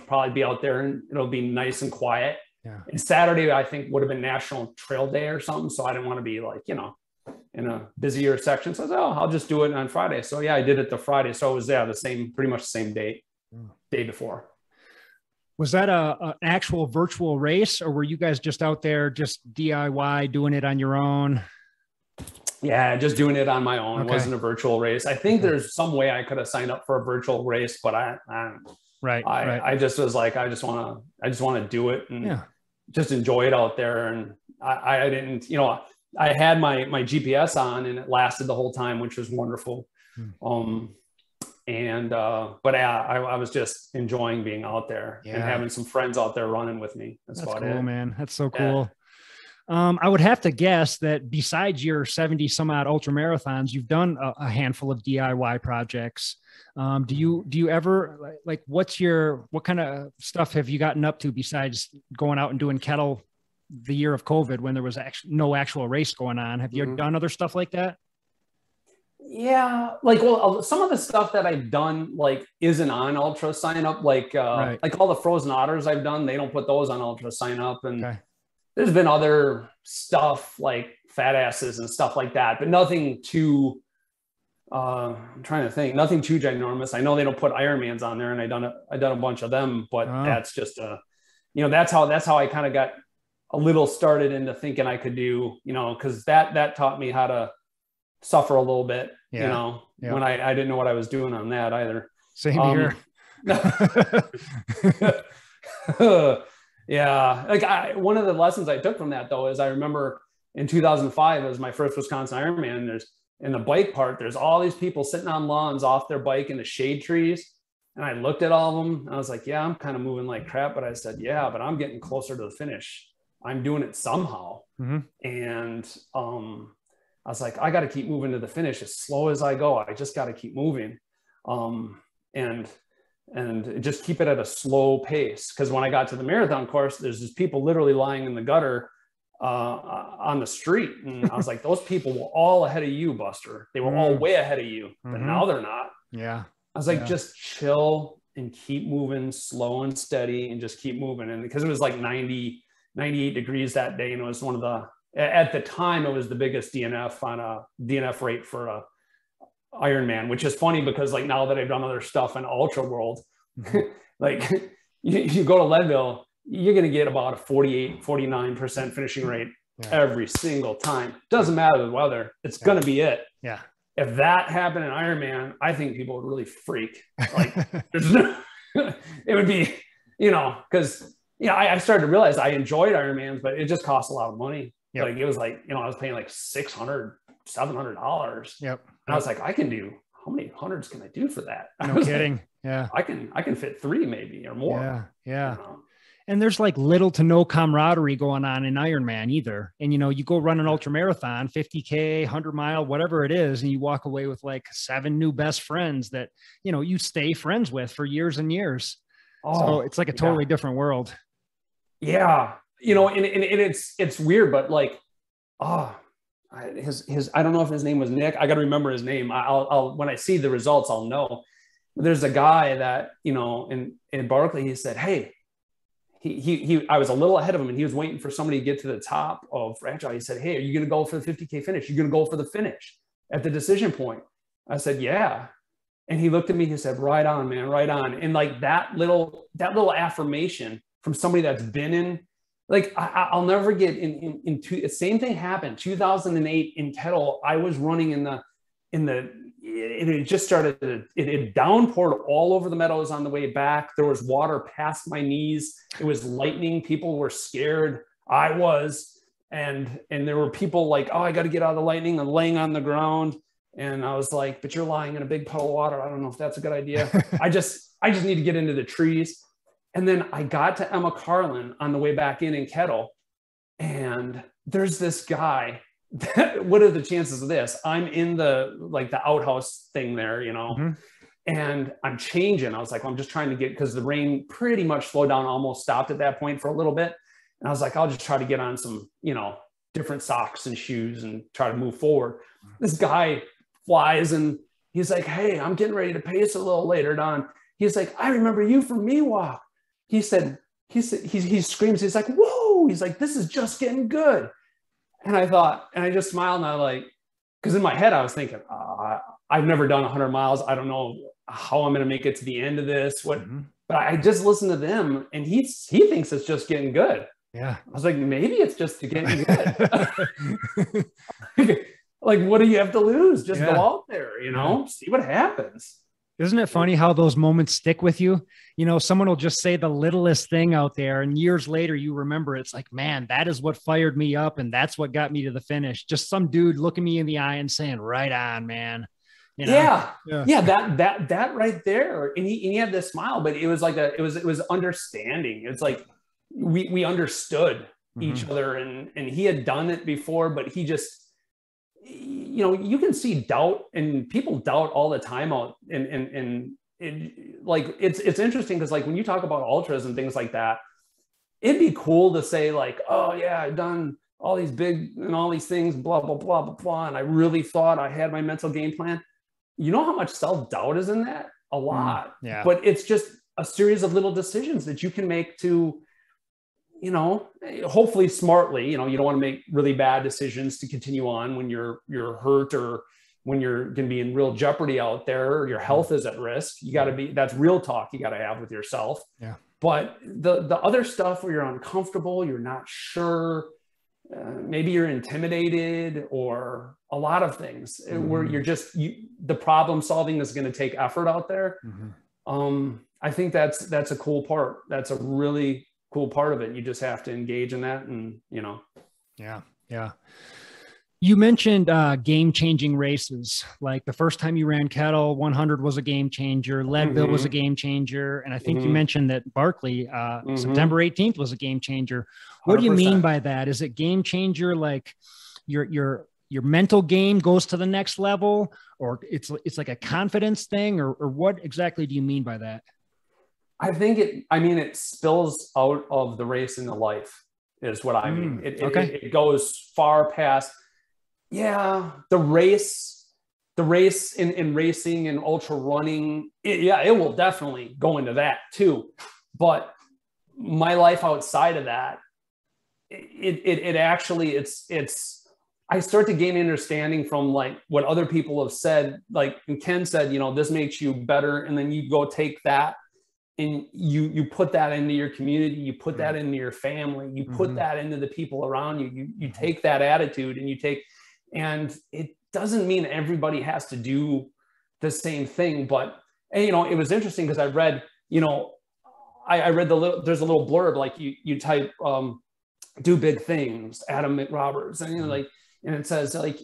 probably be out there and it'll be nice and quiet. Yeah. And Saturday, I think would have been National Trail Day or something. So I didn't want to be like, in a busier section. So I said, I'll just do it on Friday. So yeah, I did it the Friday. So it was pretty much the same day before. Was that an actual virtual race, or were you guys just out there just DIY doing it on your own? Yeah, just doing it on my own. Okay. It wasn't a virtual race. I think there's some way I could have signed up for a virtual race, but I just was like, I just want to do it and just enjoy it out there. And I didn't, I had my GPS on and it lasted the whole time, which was wonderful. But yeah, I was just enjoying being out there and having some friends out there running with me. That's about cool, it. Man. That's so cool. I would have to guess that besides your 70 some odd ultra marathons, you've done a handful of DIY projects. Do you ever like, what kind of stuff have you gotten up to besides going out and doing Kettle the year of COVID when there was actually no actual race going on. Have you done other stuff like that? Yeah, like, well, some of the stuff that I've done like isn't on ultra sign up, like all the frozen otters I've done, they don't put those on ultra sign up. And there's been other stuff like fat asses and stuff like that, but nothing too I'm trying to think, nothing too ginormous. I know they don't put Ironmans on there, and I've done a bunch of them, but that's just that's how I kind of got a little started into thinking I could do, because that taught me how to suffer a little bit, when I didn't know what I was doing on that either. Same here. Yeah. Like one of the lessons I took from that though, is I remember in 2005, it was my first Wisconsin Ironman. In the bike part, there's all these people sitting on lawns off their bike in the shade trees. And I looked at all of them and I was like, yeah, I'm kind of moving like crap. But I said, yeah, but I'm getting closer to the finish. I'm doing it somehow. And I was like, I got to keep moving to the finish as slow as I go. I just got to keep moving. And just keep it at a slow pace. Because when I got to the marathon course, there's just people literally lying in the gutter on the street. And I was like, those people were all ahead of you, Buster. They were all way ahead of you, but now they're not. Yeah. I was like, just chill and keep moving slow and steady and just keep moving. And because it was like 98 degrees that day. And it was at the time, it was the biggest DNF rate for a Ironman, which is funny because like now that I've done other stuff in ultra world, like you go to Leadville, you're going to get about a 49% finishing rate every single time. Doesn't matter the weather. It's going to be it. Yeah. If that happened in Ironman, I think people would really freak. Like there's no, it would be, because, I started to realize I enjoyed Ironmans, but it just costs a lot of money. Yep. Like it was like, I was paying like $600, $700. Yep. And I was like, how many hundreds can I do for that? No kidding. Like, yeah. I can fit 3 maybe or more. Yeah. Yeah. And there's like little to no camaraderie going on in Ironman either. And, you go run an ultra marathon, 50K, 100-mile, whatever it is. And you walk away with like 7 new best friends that, you stay friends with for years and years. So it's like a totally different world. Yeah. And it's weird, but like, his I don't know if his name was Nick. I got to remember his name. I'll when I see the results, I'll know. There's a guy that, in Barkley, he said, hey, I was a little ahead of him and he was waiting for somebody to get to the top of Fragile. He said, hey, are you going to go for the 50K finish? You're going to go for the finish at the decision point. I said, yeah. And he looked at me, he said, right on, man, right on. And like that little affirmation from somebody that's been in, like, I'll never forget the same thing happened. 2008 in Kettle, I was running it just started, it downpoured all over the meadows on the way back. There was water past my knees. It was lightning. People were scared. I was, and there were people like, oh, I got to get out of the lightning. I'm laying on the ground. And I was like, but you're lying in a big puddle of water. I don't know if that's a good idea. I just need to get into the trees. And then I got to Emma Carlin on the way back in Kettle. And there's this guy. What are the chances of this? I'm in the outhouse thing there, and I'm changing. I was like, well, I'm just trying to because the rain pretty much slowed down, almost stopped at that point for a little bit. And I was like, I'll just try to get on some, different socks and shoes and try to move forward. This guy flies and he's like, hey, I'm getting ready to pace a little later, Don. He's like, I remember you from Miwok. He screams, he's like, whoa, he's like, this is just getting good. And I just smiled and I like, because in my head, I was thinking, I've never done 100 miles. I don't know how I'm going to make it to the end of this. But I just listened to them and he thinks it's just getting good. Yeah. I was like, maybe it's just getting good. Like, what do you have to lose? Just go out there, see what happens. Isn't it funny how those moments stick with you? Someone will just say the littlest thing out there and years later you remember it's like, man, that is what fired me up. And that's what got me to the finish. Just some dude looking me in the eye and saying, right on, man. Yeah. That right there. And he had this smile, but it was like it was understanding. It's like we understood each other and he had done it before, but he just, you can see doubt and people doubt all the time out and like, it's interesting because like when you talk about ultras and things like that, it'd be cool to say like, oh yeah, I've done all these big and all these things, blah, blah, blah, blah, blah. And I really thought I had my mental game plan. You know how much self-doubt is in that? A lot. Yeah. But it's just a series of little decisions that you can make to, you know, hopefully smartly. You know, you don't want to make really bad decisions to continue on when you're hurt or when you're going to be in real jeopardy out there, or your health is at risk. You got to be, that's real talk you got to have with yourself. Yeah. But the other stuff where you're uncomfortable, you're not sure, maybe you're intimidated, or a lot of things where you're just, the problem solving is going to take effort out there. I think that's a cool part. That's a really cool part of it. You just have to engage in that, and, you know. Yeah. Yeah. You mentioned game-changing races. Like the first time you ran Kettle, 100 was a game changer. Leadville was a game changer. And I think you mentioned that Barkley, September 18th was a game changer. What 100%. do you mean by that? Is it game changer like your mental game goes to the next level, or it's like a confidence thing, or what exactly do you mean by that? I think it spills out of the race into life is what I mean. It goes far past, the race in racing and ultra running. It will definitely go into that too. But my life outside of that, it actually, I start to gain understanding from like what other people have said, like, and Ken said, you know, this makes you better. And then you go take that and you put that into your community, you put that into your family, you put that into the people around you, you take that attitude and it doesn't mean everybody has to do the same thing. But, and, you know, it was interesting because I read, you know, I read there's a little blurb, like you type, do big things, Adam McRoberts, and, you know, like, and it says like,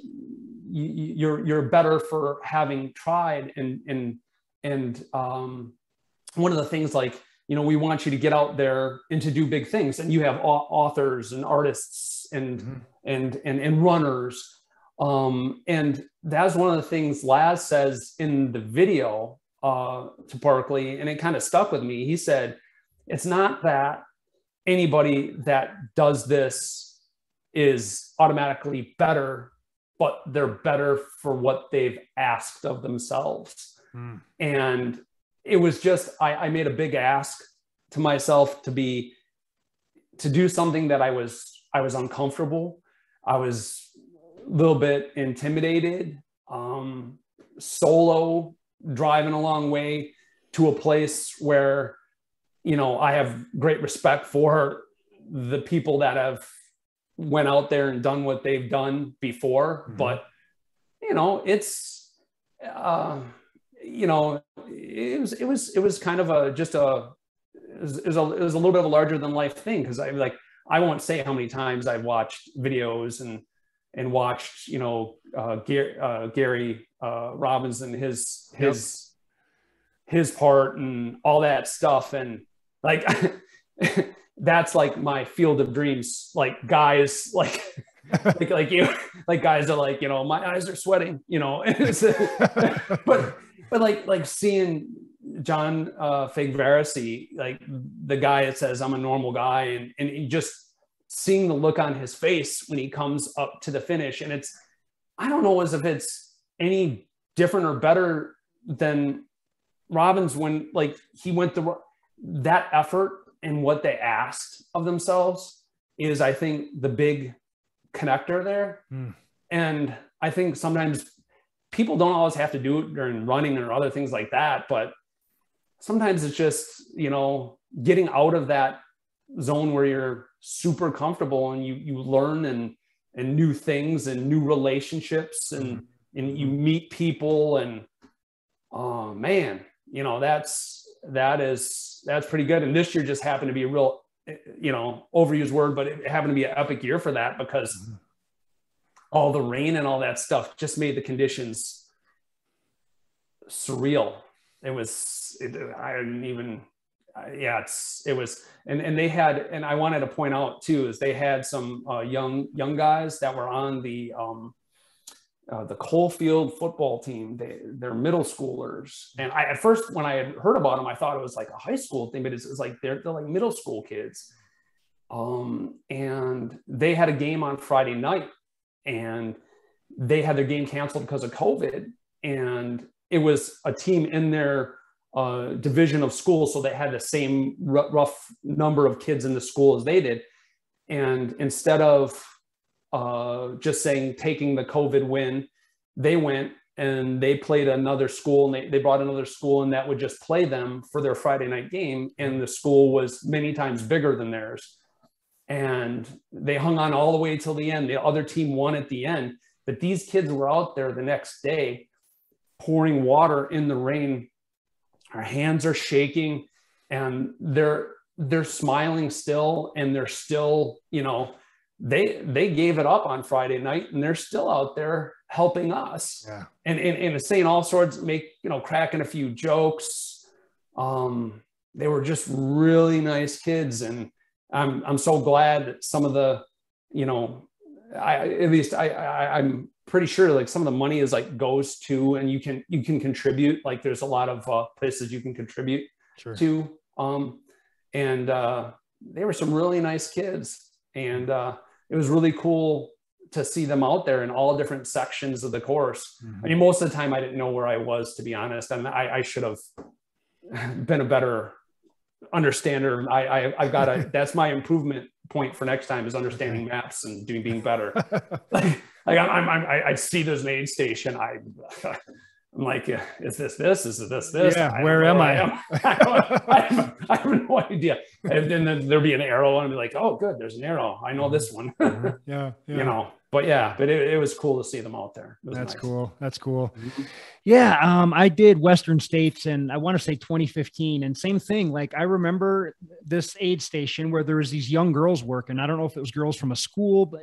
you're better for having tried. And one of the things, like, you know, we want you to get out there and to do big things. And you have authors and artists and runners. And that's one of the things Laz says in the video to Barkley, and it kind of stuck with me. He said, it's not that anybody that does this is automatically better, but they're better for what they've asked of themselves. And it was just, I made a big ask to myself to do something that I was uncomfortable. I was a little bit intimidated, solo, driving a long way to a place where, you know, I have great respect for the people that have went out there and done what they've done before. But, you know, it's, you know, it was kind of it was a little bit of a larger than life thing. Cause I won't say how many times I've watched videos and watched, you know, Gary Robinson, his part and all that stuff. And like, that's like my field of dreams. Like guys, like you, like guys are like, you know, my eyes are sweating, you know, but like seeing John Figvaresi, like the guy that says I'm a normal guy, and just seeing the look on his face when he comes up to the finish. And I don't know as if it's any different or better than Robbins when like he went through that effort, and what they asked of themselves is, I think, the big connector there. And I think sometimes people don't always have to do it during running or other things like that, but sometimes it's just, you know, getting out of that zone where you're super comfortable and you learn and new things and new relationships and you meet people, and oh man, you know, that's pretty good. And this year just happened to be a real, you know, overused word, but it happened to be an epic year for that, because all the rain and all that stuff just made the conditions surreal. And they had, and I wanted to point out too, is they had some young guys that were on the Coalfield football team. They're middle schoolers. And at first, when I had heard about them, I thought it was like a high school thing, but it's like, they're like middle school kids. And they had a game on Friday night, and they had their game canceled because of COVID. And it was a team in their division of schools, so they had the same rough number of kids in the school as they did. And instead of just saying taking the COVID win, they went and they played another school, and they brought another school, and that would just play them for their Friday night game. And the school was many times bigger than theirs. And they hung on all the way till the end. The other team won at the end, but these kids were out there the next day pouring water in the rain. Our hands are shaking, and they're smiling still, and they're still, you know, they gave it up on Friday night, and they're still out there helping us. Yeah. And saying all sorts, cracking a few jokes. They were just really nice kids. And I'm so glad that some of the, you know, I'm pretty sure like some of the money is like goes to, and you can contribute. Like there's a lot of places you can contribute to. And they were some really nice kids, and it was really cool to see them out there in all different sections of the course. I mean, most of the time I didn't know where I was, to be honest. And I should have been a better understander. I've got to, that's my improvement point for next time, is understanding maps and being better. I see there's an aid station. I'm like, is this? Is this? Yeah, where am I? I have no idea. And then there'll be an arrow, and I'll be like, oh, good, there's an arrow. I know this one. Yeah. You know, but it was cool to see them out there. That's nice. Cool. That's cool. Yeah. I did Western States, and I want to say 2015, and same thing. Like I remember this aid station where there was these young girls working. I don't know if it was girls from a school, but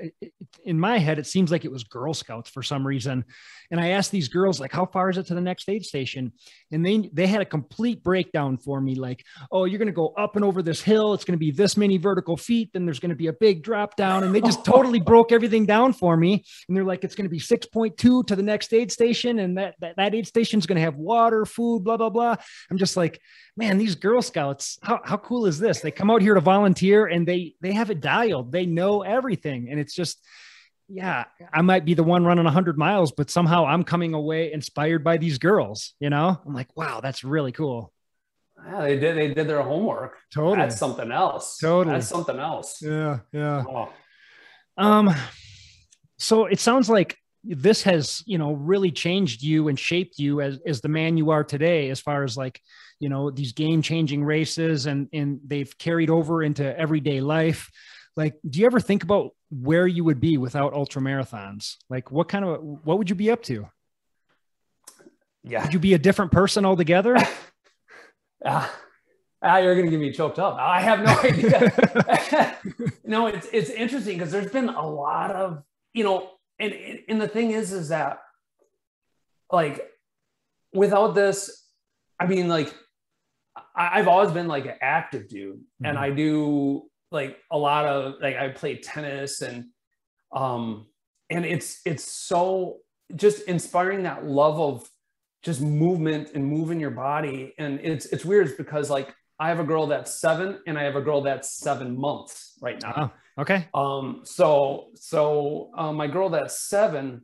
in my head, it seems like it was Girl Scouts for some reason. And I asked these girls, like, how far is it to the next aid station? And they had a complete breakdown for me. Like, oh, you're going to go up and over this hill. It's going to be this many vertical feet. Then there's going to be a big drop down. And they just totally broke everything down for me. And they're like, it's going to be 6.2 to the next aid station. And that aid station is going to have water, food, blah, blah, blah. I'm just like, man, these Girl Scouts, how cool is this? They come out here to volunteer, and they have it dialed. They know everything. And it's just, yeah, I might be the one running 100 miles, but somehow I'm coming away inspired by these girls. You know, I'm like, wow, that's really cool. Yeah, they did their homework. Totally. That's something else. Totally. That's something else. Yeah. Oh. So it sounds like this has, you know, really changed you and shaped you as the man you are today, as far as like, you know, these game-changing races, and they've carried over into everyday life. Like, do you ever think about where you would be without ultramarathons? Like, what would you be up to? Yeah. Would you be a different person altogether? You're going to get me choked up. I have no idea. No, it's interesting because there's been a lot of, you know, and the thing is that like without this, I mean, like I've always been like an active dude, and I do like a lot of, like, I play tennis, and it's so just inspiring, that love of just movement and moving your body. And it's weird because like I have a girl that's 7, and I have a girl that's 7 months right now. Oh, okay. So my girl that's 7,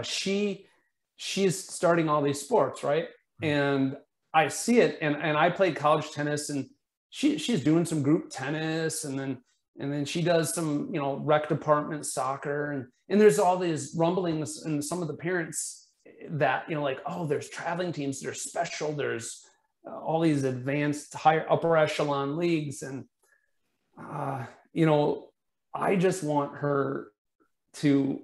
she's starting all these sports, right? And I see it, and I played college tennis, and she's doing some group tennis, and then she does some, you know, rec department soccer, and there's all these rumblings, and some of the parents that, you know, like, oh, there's traveling teams, there's special, there's all these advanced higher upper echelon leagues. And you know, I just want her to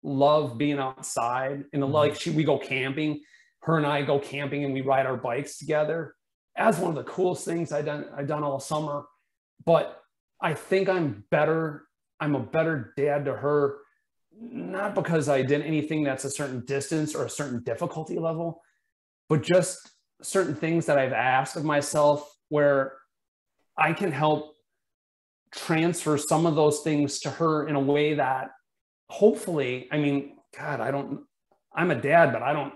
love being outside, and like we go camping, her and I go camping, and we ride our bikes together. That's one of the coolest things I've done all summer. But I think I'm a better dad to her, not because I did anything that's a certain distance or a certain difficulty level, but just certain things that I've asked of myself where I can help transfer some of those things to her in a way that hopefully, I mean, God, I'm a dad, but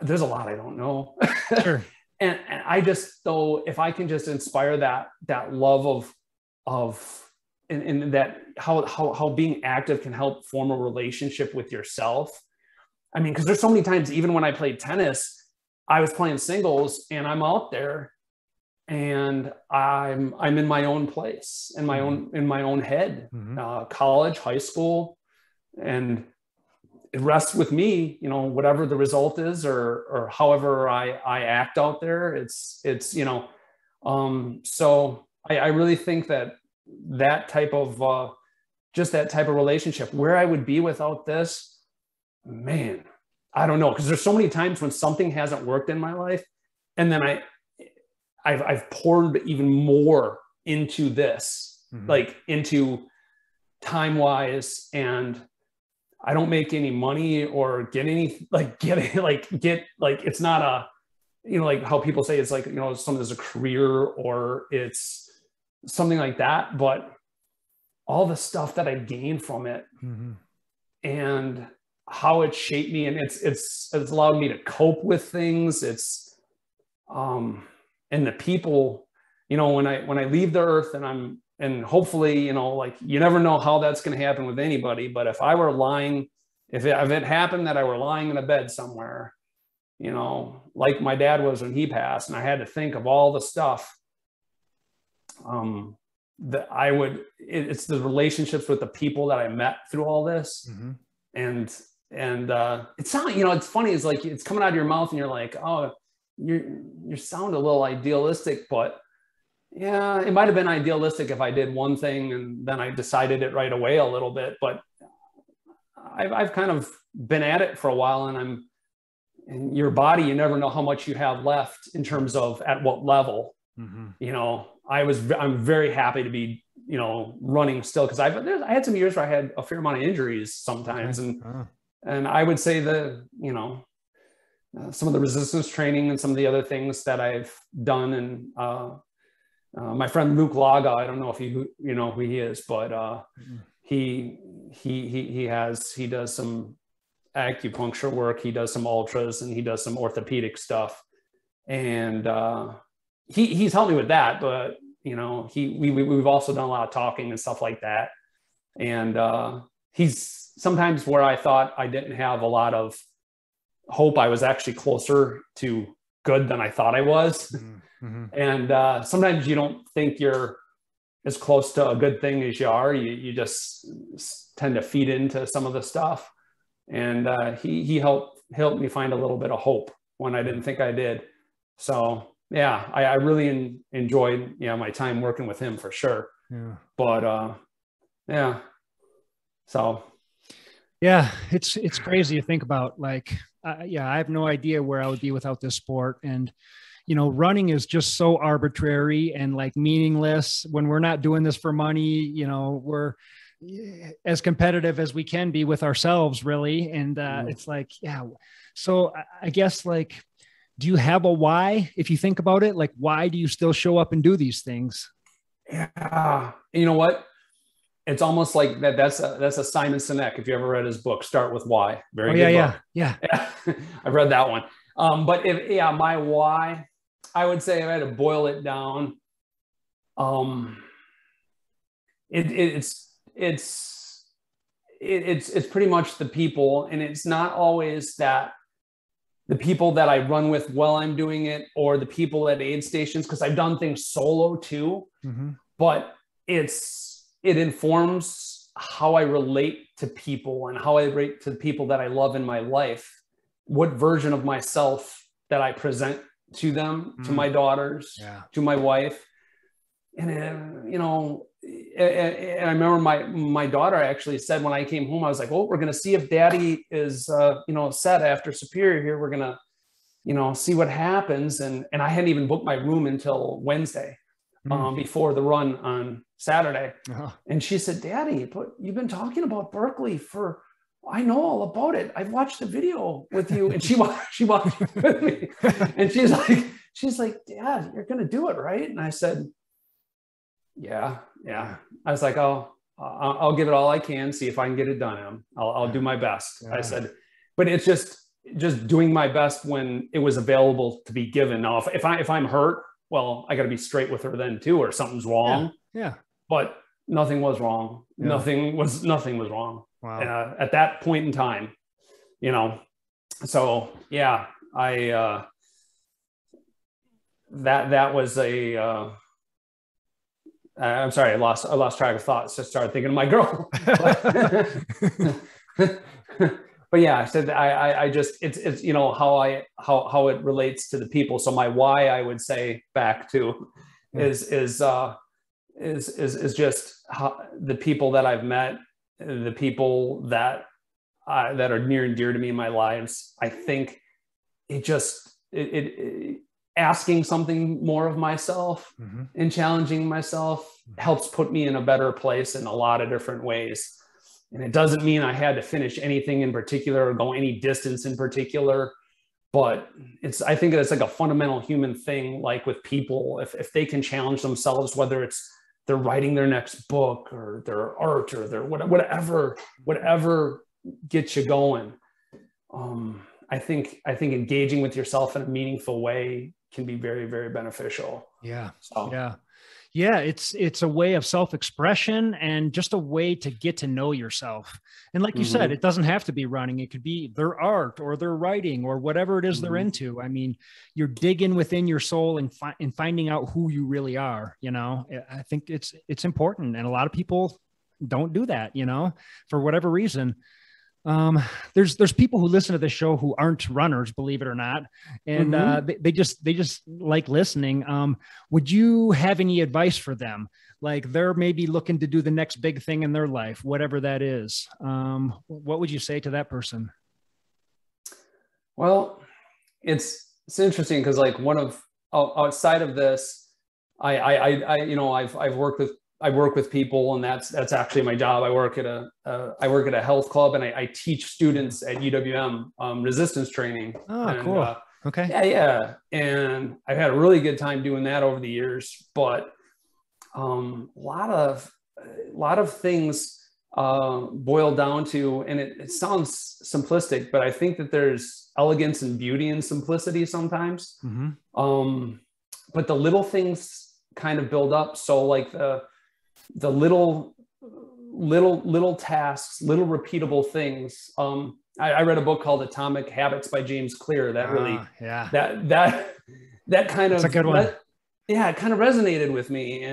there's a lot I don't know. Sure. And I just, though, if I can just inspire that love of in that how being active can help form a relationship with yourself. I mean, because there's so many times, even when I played tennis, I was playing singles and I'm out there and I'm in my own place, in my own head, college, high school, and it rests with me, you know, whatever the result is, or however I act out there. It's, you know, so I really think that type of, just that type of relationship, where I would be without this, man, I don't know. Because there's so many times when something hasn't worked in my life, and then I've poured even more into this, like into time wise, and I don't make any money or get any, it's not a, you know, like how people say it's like, you know, something as a career or it's something like that, but all the stuff that I gained from it and how it shaped me, and it's allowed me to cope with things. It's, and the people, you know, when I leave the earth and hopefully, you know, like you never know how that's going to happen with anybody, but if I were lying, if it happened that I were lying in a bed somewhere, you know, like my dad was when he passed, and I had to think of all the stuff, that it's the relationships with the people that I met through all this. And it's not, you know, it's funny. It's like, it's coming out of your mouth and you're like, oh, you sound a little idealistic, but yeah, it might've been idealistic if I did one thing and then I decided it right away a little bit, but I've kind of been at it for a while, and in your body, you never know how much you have left in terms of at what level. You know, I'm very happy to be, you know, running still, because I had some years where I had a fair amount of injuries sometimes, and I would say that, you know, some of the resistance training and some of the other things that I've done, and my friend Luke Laga, I don't know if you know who he is, but he does some acupuncture work, he does some ultras, and he does some orthopedic stuff, and he's helped me with that. But you know, we've also done a lot of talking and stuff like that, and he's sometimes where I thought I didn't have a lot of hope, I was actually closer to good than I thought I was. And sometimes you don't think you're as close to a good thing as you are. You just tend to feed into some of the stuff. And he helped me find a little bit of hope when I didn't think I did. So yeah, I really enjoyed, you know, my time working with him for sure. But yeah, so yeah, it's crazy to think about. Like, I have no idea where I would be without this sport. And you know, running is just so arbitrary and like meaningless when we're not doing this for money. You know, we're as competitive as we can be with ourselves, really. And it's like, yeah. So I guess, like, do you have a why? If you think about it, like, why do you still show up and do these things? Yeah. You know what? It's almost like that's a Simon Sinek. If you ever read his book, Start With Why. Very good book. Yeah. I've read that one. But my why, I would say if I had to boil it down, it's pretty much the people, and it's not always that the people that I run with while I'm doing it, or the people at aid stations, because I've done things solo too, but it informs how I relate to people and how I relate to the people that I love in my life, what version of myself that I present to them, to my daughters, to my wife. And, you know, and I remember my daughter actually said when I came home, I was like, well, we're going to see if daddy is, you know, set after Superior here. We're going to, you know, see what happens. And I hadn't even booked my room until Wednesday, before the run on Saturday. And she said, Daddy, but you've been talking about Barkley I know all about it. I've watched the video with you. And she watched with me. And she's like, Dad, you're going to do it, right? And I said, yeah. I was like, I'll give it all I can, see if I can get it done. I'll do my best. I said, but it's just doing my best when it was available to be given. Now, if I'm hurt, well, I got to be straight with her then too, or something's wrong. but nothing was wrong. Yeah. Nothing was wrong. Wow. At that point in time, you know. So yeah, that was a I'm sorry, I lost track of thoughts. Just started thinking of my girl. But yeah, I said I just it's you know how it relates to the people. So my why, I would say back to is just how the people that I've met, the people that are near and dear to me in my lives. I think it asking something more of myself and challenging myself helps put me in a better place in a lot of different ways. And it doesn't mean I had to finish anything in particular or go any distance in particular, but I think it's like a fundamental human thing. Like with people, if they can challenge themselves, whether it's they're writing their next book or their art or their whatever gets you going. I think engaging with yourself in a meaningful way can be very, very beneficial. Yeah. So. Yeah. It's a way of self-expression and just a way to get to know yourself. And like you said, it doesn't have to be running. It could be their art or their writing or whatever it is they're into. I mean, you're digging within your soul and finding out who you really are. You know, I think it's important. And a lot of people don't do that, you know, for whatever reason. There's people who listen to the show who aren't runners, believe it or not. And, they just like listening. Would you have any advice for them? Like they're maybe looking to do the next big thing in their life, whatever that is. What would you say to that person? Well, it's interesting because like outside of this, I've work with people, and that's actually my job. I work at a health club, and I teach students at UWM resistance training. Oh, cool. Okay. Yeah. And I've had a really good time doing that over the years, but a lot of things boil down to, and it sounds simplistic, but I think that there's elegance and beauty in simplicity sometimes. But the little things kind of build up. So like the little tasks, little repeatable things. I read a book called Atomic Habits by James Clear that really, that kind of, that's a good one. It kind of resonated with me.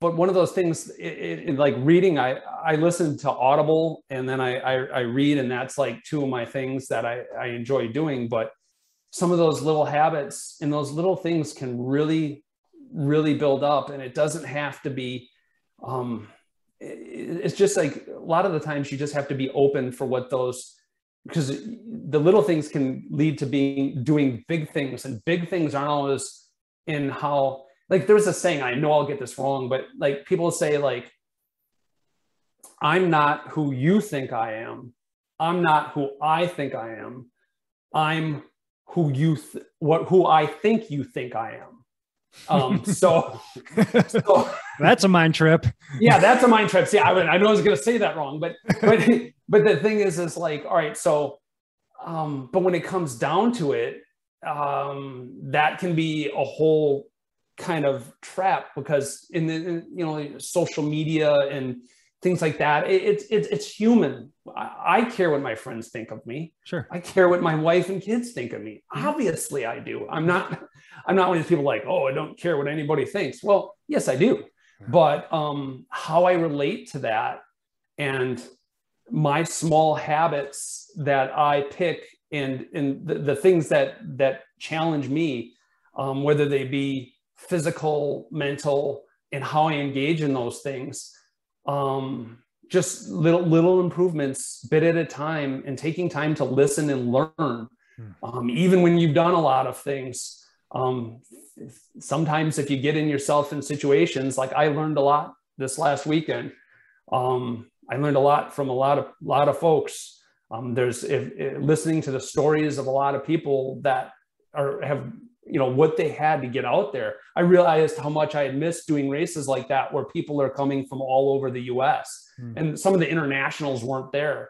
But one of those things, like reading, I listen to Audible, and then I read, and that's like two of my things that I enjoy doing. But some of those little habits and those little things can really build up, and it doesn't have to be, it's just like a lot of the times you just have to be open for what those, because the little things can lead to doing big things, and big things aren't always in how, like there's a saying, I know I'll get this wrong, but like people say like, I'm not who you think I am. I'm not who I think I am. I'm who I think you think I am. So that's a mind trip. Yeah, that's a mind trip. See, I know I was going to say that wrong, but the thing is like, all right, so, but when it comes down to it, that can be a whole kind of trap, because in social media and things like that, it's human. I care what my friends think of me. Sure. I care what my wife and kids think of me. Obviously I do. I'm not one of these people like, oh, I don't care what anybody thinks. Well, yes, I do. But how I relate to that and my small habits that I pick and the things that challenge me, whether they be physical, mental, and how I engage in those things, just little improvements, bit at a time, and taking time to listen and learn. Even when you've done a lot of things, sometimes if you get in yourself in situations, like I learned a lot this last weekend. I learned a lot from a lot of folks. Listening to the stories of a lot of people that have what they had to get out there. I realized how much I had missed doing races like that, where people are coming from all over the US and some of the internationals weren't there.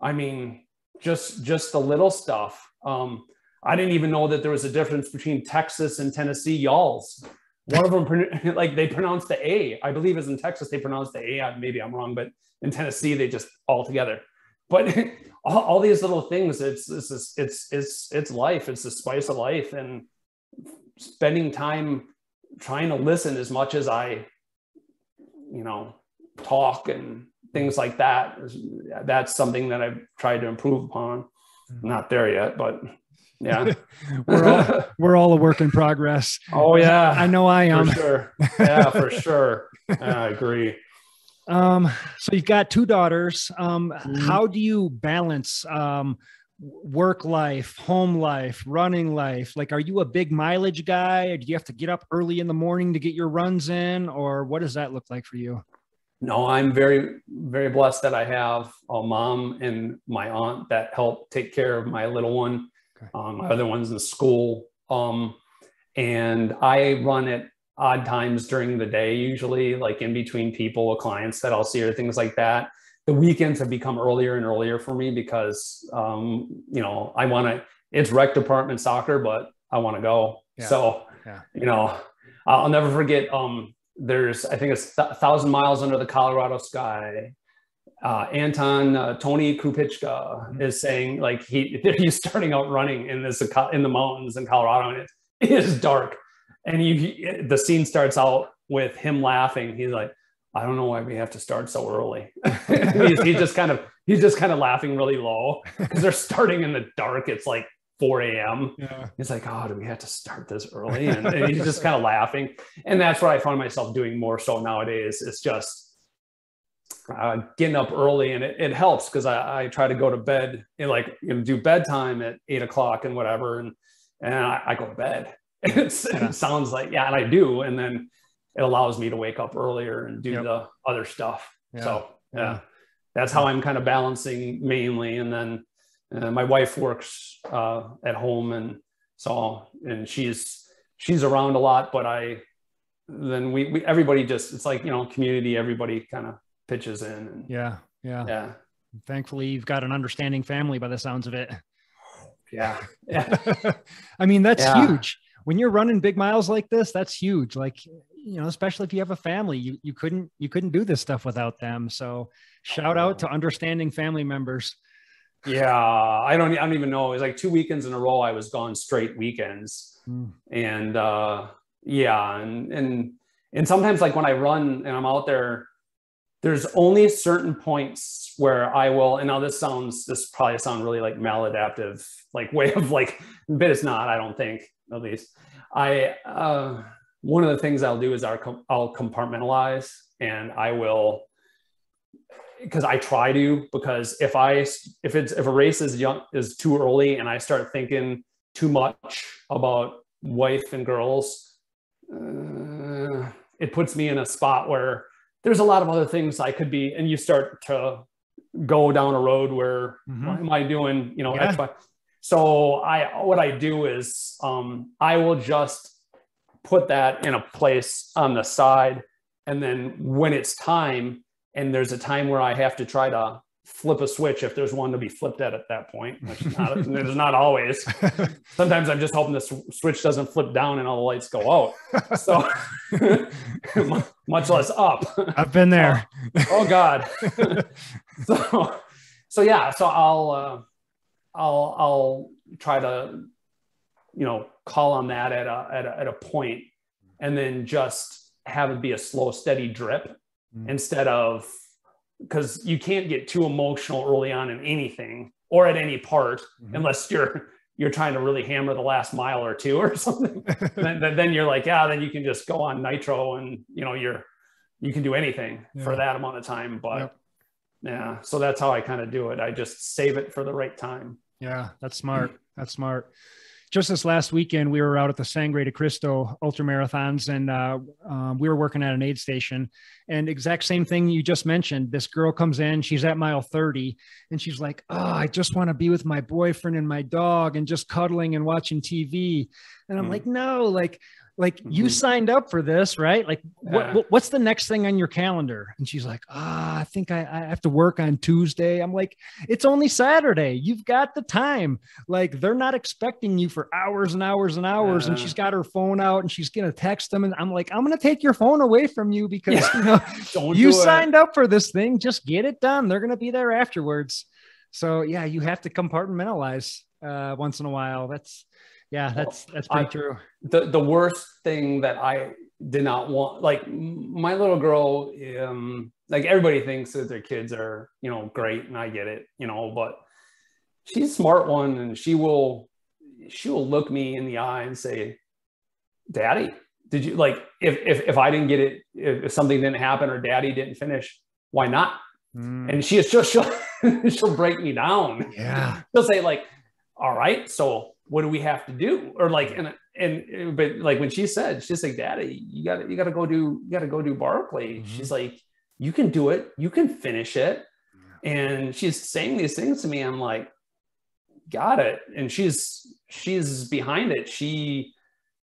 I mean, just the little stuff. I didn't even know that there was a difference between Texas and Tennessee y'alls. one of them, like they pronounce the A. I believe is in Texas, they pronounce the A. Maybe I'm wrong, but in Tennessee, they just all together. But all these little things, it's life. It's the spice of life, and spending time trying to listen as much as I, talk and things like that. That's something that I've tried to improve upon. I'm not there yet, but yeah. we're all a work in progress. Oh yeah. I know I am. For sure. Yeah, for sure. I agree. So you've got 2 daughters. How do you balance work life, home life, running life? Like, are you a big mileage guy? Or do you have to get up early in the morning to get your runs in, or what does that look like for you? No, I'm very, very blessed that I have a mom and my aunt that help take care of my little one. Okay. My other one's in school. And I run at odd times during the day, usually like in between people or clients that I'll see or things like that. The weekends have become earlier and earlier for me because, I want to, it's rec department soccer, but I want to go. Yeah. So, I'll never forget, I think it's 1,000 miles under the Colorado sky. Tony Krupichka is saying like he's starting out running in the mountains in Colorado, and it is dark. And the scene starts out with him laughing. He's like, I don't know why we have to start so early. he's just kind of laughing really low because they're starting in the dark. It's like 4 a.m. Yeah. He's like, oh, do we have to start this early? And he's just kind of laughing. And that's what I find myself doing more so nowadays. It's just getting up early, and it helps because I try to go to bed and do bedtime at 8 o'clock and whatever. And I go to bed. It sounds like, and I do. And then it allows me to wake up earlier and do the other stuff. Yeah. So that's how I'm kind of balancing mainly. And then my wife works at home, and she's around a lot, but we everybody just, it's like, community, everybody kind of pitches in. And, yeah. Thankfully, you've got an understanding family by the sounds of it. Yeah. I mean, that's huge. When you're running big miles like this, that's huge. Like, especially if you have a family, you couldn't do this stuff without them. So shout out to understanding family members. Yeah. I don't even know. It was like 2 weekends in a row. I was gone straight weekends. And, and sometimes like when I run and I'm out there, there's only certain points where I will, and now this probably sound really like maladaptive, like way of like, but it's not, I don't think, at least. One of the things I'll do is I'll compartmentalize, and I will, because I try to, because if a race is too early and I start thinking too much about wife and girls, it puts me in a spot where there's a lot of other things I could be, and you start to go down a road where what am I doing? X, Y. So what I do is I will just put that in a place on the side, and then when it's time, and there's a time where I have to try to flip a switch if there's one to be flipped at that point, which there's not always. Sometimes I'm just hoping the switch doesn't flip down and all the lights go out. So much less up. I've been there. Oh God. So yeah. So I'll try to, call on that at a point, and then just have it be a slow, steady drip instead of, because you can't get too emotional early on in anything or at any part unless you're trying to really hammer the last mile or two or something. then you're like, then you can just go on nitro, and you can do anything for that amount of time. But so that's how I kind of do it. I just save it for the right time. Yeah, that's smart. That's smart. Just this last weekend, we were out at the Sangre de Cristo ultramarathons, and we were working at an aid station, and exact same thing you just mentioned. This girl comes in, she's at mile 30, and she's like, oh, I just want to be with my boyfriend and my dog and just cuddling and watching TV. And I'm like, no, like you Mhm. signed up for this, right? Like Yeah. what's the next thing on your calendar? And she's like, I think I have to work on Tuesday. I'm like, it's only Saturday. You've got the time. Like they're not expecting you for hours and hours and hours. And she's got her phone out and she's going to text them. And I'm like, I'm going to take your phone away from you because you signed up for this thing. Just get it done. They're going to be there afterwards. So yeah, you have to compartmentalize once in a while. That's pretty true. The worst thing that I did not want, like my little girl, like everybody thinks that their kids are, great, and I get it, but she's a smart one, and she will look me in the eye and say, Daddy, did you, like, if I didn't get it, if something didn't happen or Daddy didn't finish, why not? And she'll she'll break me down. Yeah. She'll say, like, all right, so what do we have to do? Or like, but like when she's like, Daddy, you gotta go do Barkley. Mm-hmm. She's like, you can do it. You can finish it. Yeah. And she's saying these things to me. I'm like, got it. And she's behind it.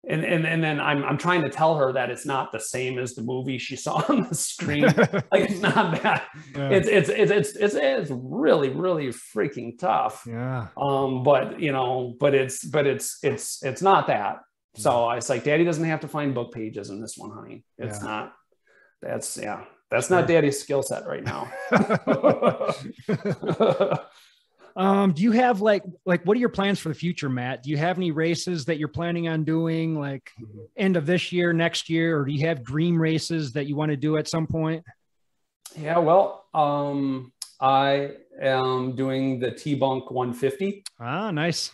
And then I'm trying to tell her that it's not the same as the movie she saw on the screen. Like it's not that. Yeah. It's really, really freaking tough. Yeah. But it's not that. So I was like, Daddy doesn't have to find book pages in this one, honey. It's not. That's not Daddy's skill set right now. Do you have like what are your plans for the future, Matt? Do you have any races that you're planning on doing like end of this year, next year, or do you have dream races that you want to do at some point? Yeah, well, I am doing the T-Bunk 150. Ah, nice.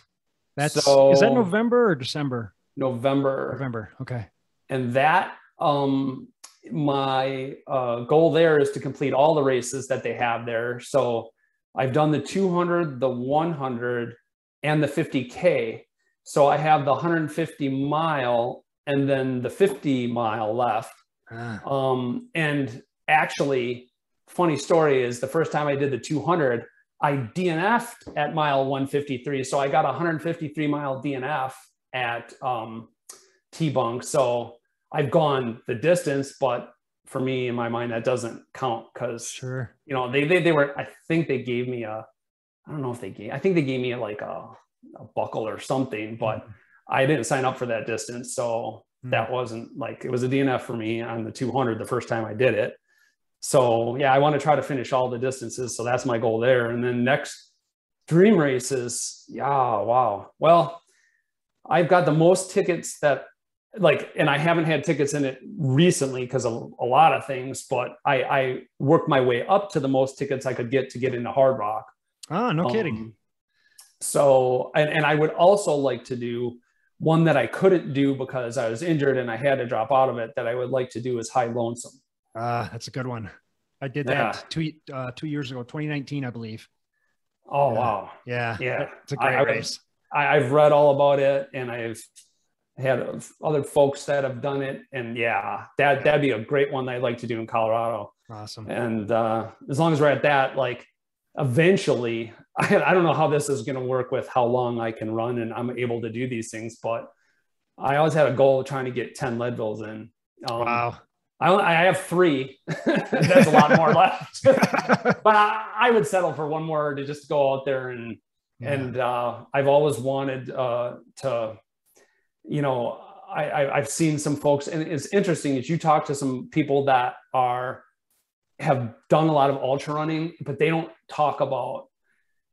Is that November or December? November. Okay. And that, my goal there is to complete all the races that they have there. So I've done the 200, the 100, and the 50K. So I have the 150 mile and then the 50 mile left. And actually, funny story is the first time I did the 200, I DNF'd at mile 153. So I got a 153 mile DNF at T-Bunk. So I've gone the distance, but for me, in my mind, that doesn't count because, they were, I think they gave me I think they gave me like a buckle or something, but I didn't sign up for that distance. So that wasn't like, it was a DNF for me on the 200 the first time I did it. So yeah, I want to try to finish all the distances. So that's my goal there. And then next dream races. Yeah. Wow. Well, I've got the most tickets that, and I haven't had tickets in it recently because of a lot of things, but I worked my way up to the most tickets I could get to get into Hard Rock. Oh, no kidding. So, and I would also like to do one that I couldn't do because I was injured and I had to drop out of it, that I would like to do is High Lonesome. That's a good one. I did that 2 years ago, 2019, I believe. Oh, wow. Yeah. Yeah. It's a great race. I've read all about it, and I've had other folks that have done it, and that'd be a great one that I'd like to do in Colorado. Awesome. And as long as we're at that, like eventually, I don't know how this is going to work with how long I can run and I'm able to do these things, but I always had a goal of trying to get 10 Leadvilles in. Wow. I have 3. That's a lot more left. But I would settle for one more to just go out there and I've always wanted to, I've seen some folks, and it's interesting as you talk to some people that have done a lot of ultra running, but they don't talk about,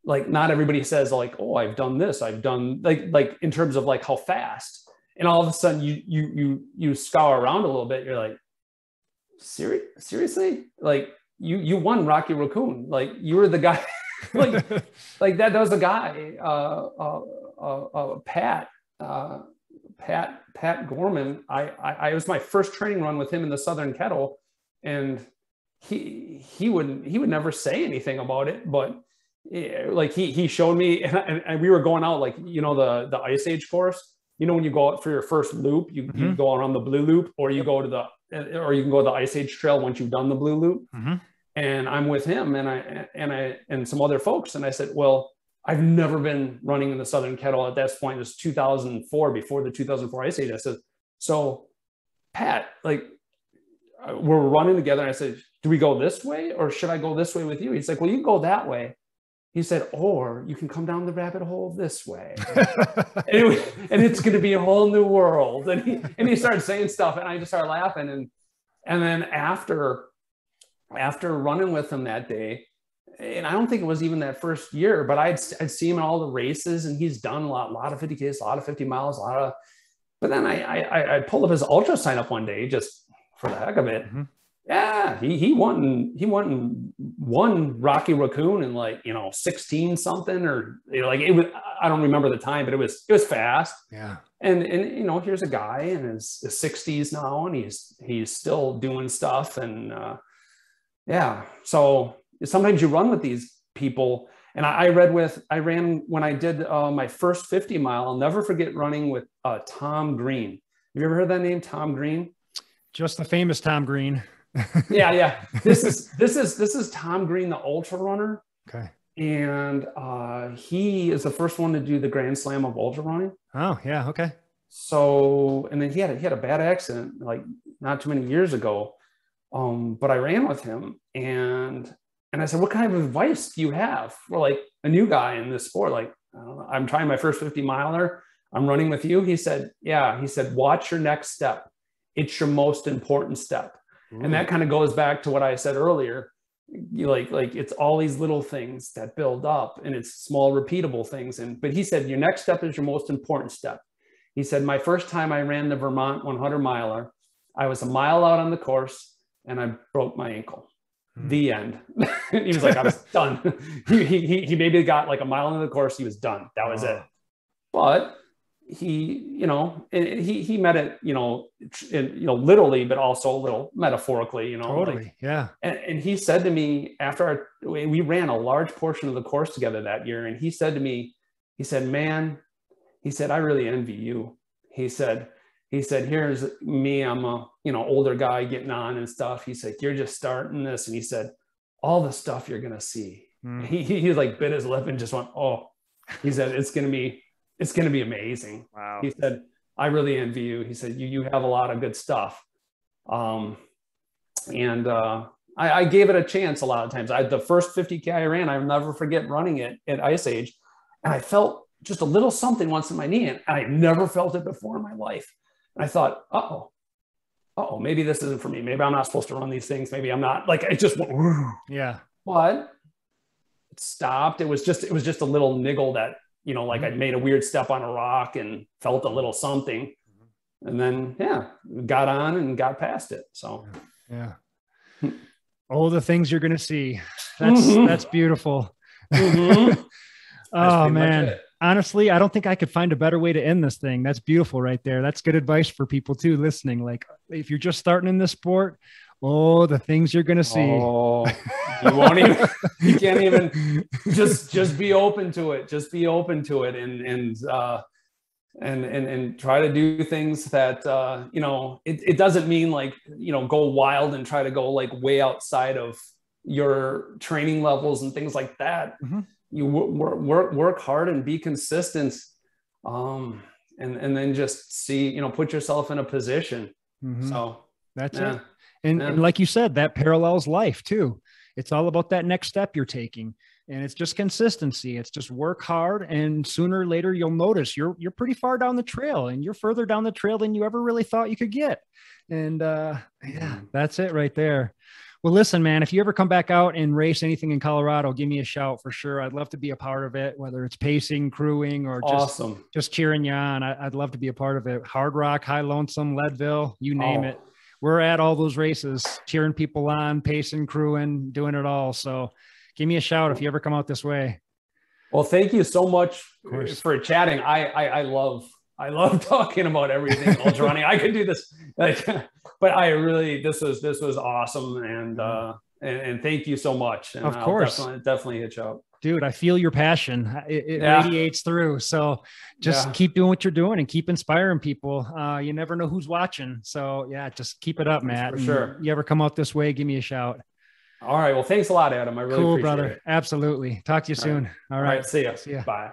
like, not everybody says like, oh, I've done this, I've done like in terms of like how fast, and all of a sudden you scour around a little bit. You're like, seriously? Like you won Rocky Raccoon. Like you were the guy, like that was the guy, Pat Gorman. I was my first training run with him in the Southern Kettle, and he would never say anything about it, but like he showed me, and we were going out, like, the Ice Age course, when you go out for your first loop, you go around the blue loop, or you go to you can go to the Ice Age trail once you've done the blue loop. And I'm with him and some other folks, and I said, well, I've never been running in the Southern Kettle at that point. It was 2004, before the 2004 Ice Age. I said, so Pat, like, we're running together. And I said, do we go this way or should I go this way with you? He's like, well, you can go that way. He said, or you can come down the rabbit hole this way. And it's going to be a whole new world. And he started saying stuff and I just started laughing. And then after running with him that day, and I don't think it was even that first year, but I'd see him in all the races and he's done a lot of 50Ks, a lot of 50 miles, but then I pulled up his ultra sign up one day, just for the heck of it. Mm-hmm. Yeah, he won Rocky Raccoon in like, 16 something, or like it was, I don't remember the time, but it was fast. Yeah. And here's a guy in his 60s now, and he's still doing stuff. And yeah, so sometimes you run with these people. And I ran when I did my first 50 mile. I'll never forget running with Tom Green. Have you ever heard that name, Tom Green? Just the famous Tom Green. Yeah. This is Tom Green, the ultra runner. Okay. And he is the first one to do the Grand Slam of ultra running. Oh yeah. Okay. So, and then he had a bad accident like not too many years ago. But I ran with him and I said, what kind of advice do you have for like a new guy in this sport? Like, I don't know, I'm trying my first 50 miler. I'm running with you. He said, yeah. He said, watch your next step. It's your most important step. Ooh. And that kind of goes back to what I said earlier. You like it's all these little things that build up and it's small repeatable things. But he said, your next step is your most important step. He said, my first time I ran the Vermont 100 miler, I was a mile out on the course and I broke my ankle. The end. He was like, I was done. He maybe got like a mile into the course. He was done. That was it. But he met it, literally, but also a little metaphorically, Totally. Like, yeah. And he said to me after we ran a large portion of the course together that year. And he said to me, man, he said, I really envy you. He said, here's me. I'm a, older guy getting on and stuff. He said, you're just starting this. And he said, all the stuff you're going to see. He like bit his lip and just went, oh, he said, it's going to be amazing. Wow. He said, I really envy you. He said, you have a lot of good stuff. I gave it a chance a lot of times. The first 50K I ran, I'll never forget running it at Ice Age. And I felt just a little something once in my knee. And I never felt it before in my life. And I thought, uh-oh, maybe this isn't for me. Maybe I'm not supposed to run these things. Maybe I'm not. Like, it just went, yeah. But it stopped. It was just a little niggle that, like I'd made a weird step on a rock and felt a little something. And then, got on and got past it. So, yeah. Oh, the things you're going to see. That's beautiful. Mm-hmm. Oh, man. Honestly, I don't think I could find a better way to end this thing. That's beautiful right there. That's good advice for people too, listening. Like if you're just starting in this sport, the things you're going to see. Oh, you won't even, you can't even just be open to it. Just be open to it and try to do things that, it doesn't mean like, go wild and try to go like way outside of your training levels and things like that. Mm-hmm. You work hard and be consistent, and then just see, put yourself in a position. Mm-hmm. So that's it. And like you said, that parallels life too. It's all about that next step you're taking, and it's just consistency. It's just work hard, and sooner or later you'll notice you're pretty far down the trail, and you're further down the trail than you ever really thought you could get. And that's it right there. Well, listen, man, if you ever come back out and race anything in Colorado, give me a shout for sure. I'd love to be a part of it, whether it's pacing, crewing, or just cheering you on. I'd love to be a part of it. Hard Rock, High Lonesome, Leadville, you name it. We're at all those races, cheering people on, pacing, crewing, doing it all. So give me a shout if you ever come out this way. Well, thank you so much for chatting. I love talking about everything ultra running. I could do this, but this was awesome, and thank you so much. And of course, I'll definitely hit you up, dude. I feel your passion. It radiates through. So just keep doing what you're doing and keep inspiring people. You never know who's watching. So just keep it up, Matt. For sure. You ever come out this way, give me a shout. All right. Well, thanks a lot, Adam. I really Cool, appreciate brother. it. Absolutely. Talk to you soon. All right. See ya. See ya. Bye.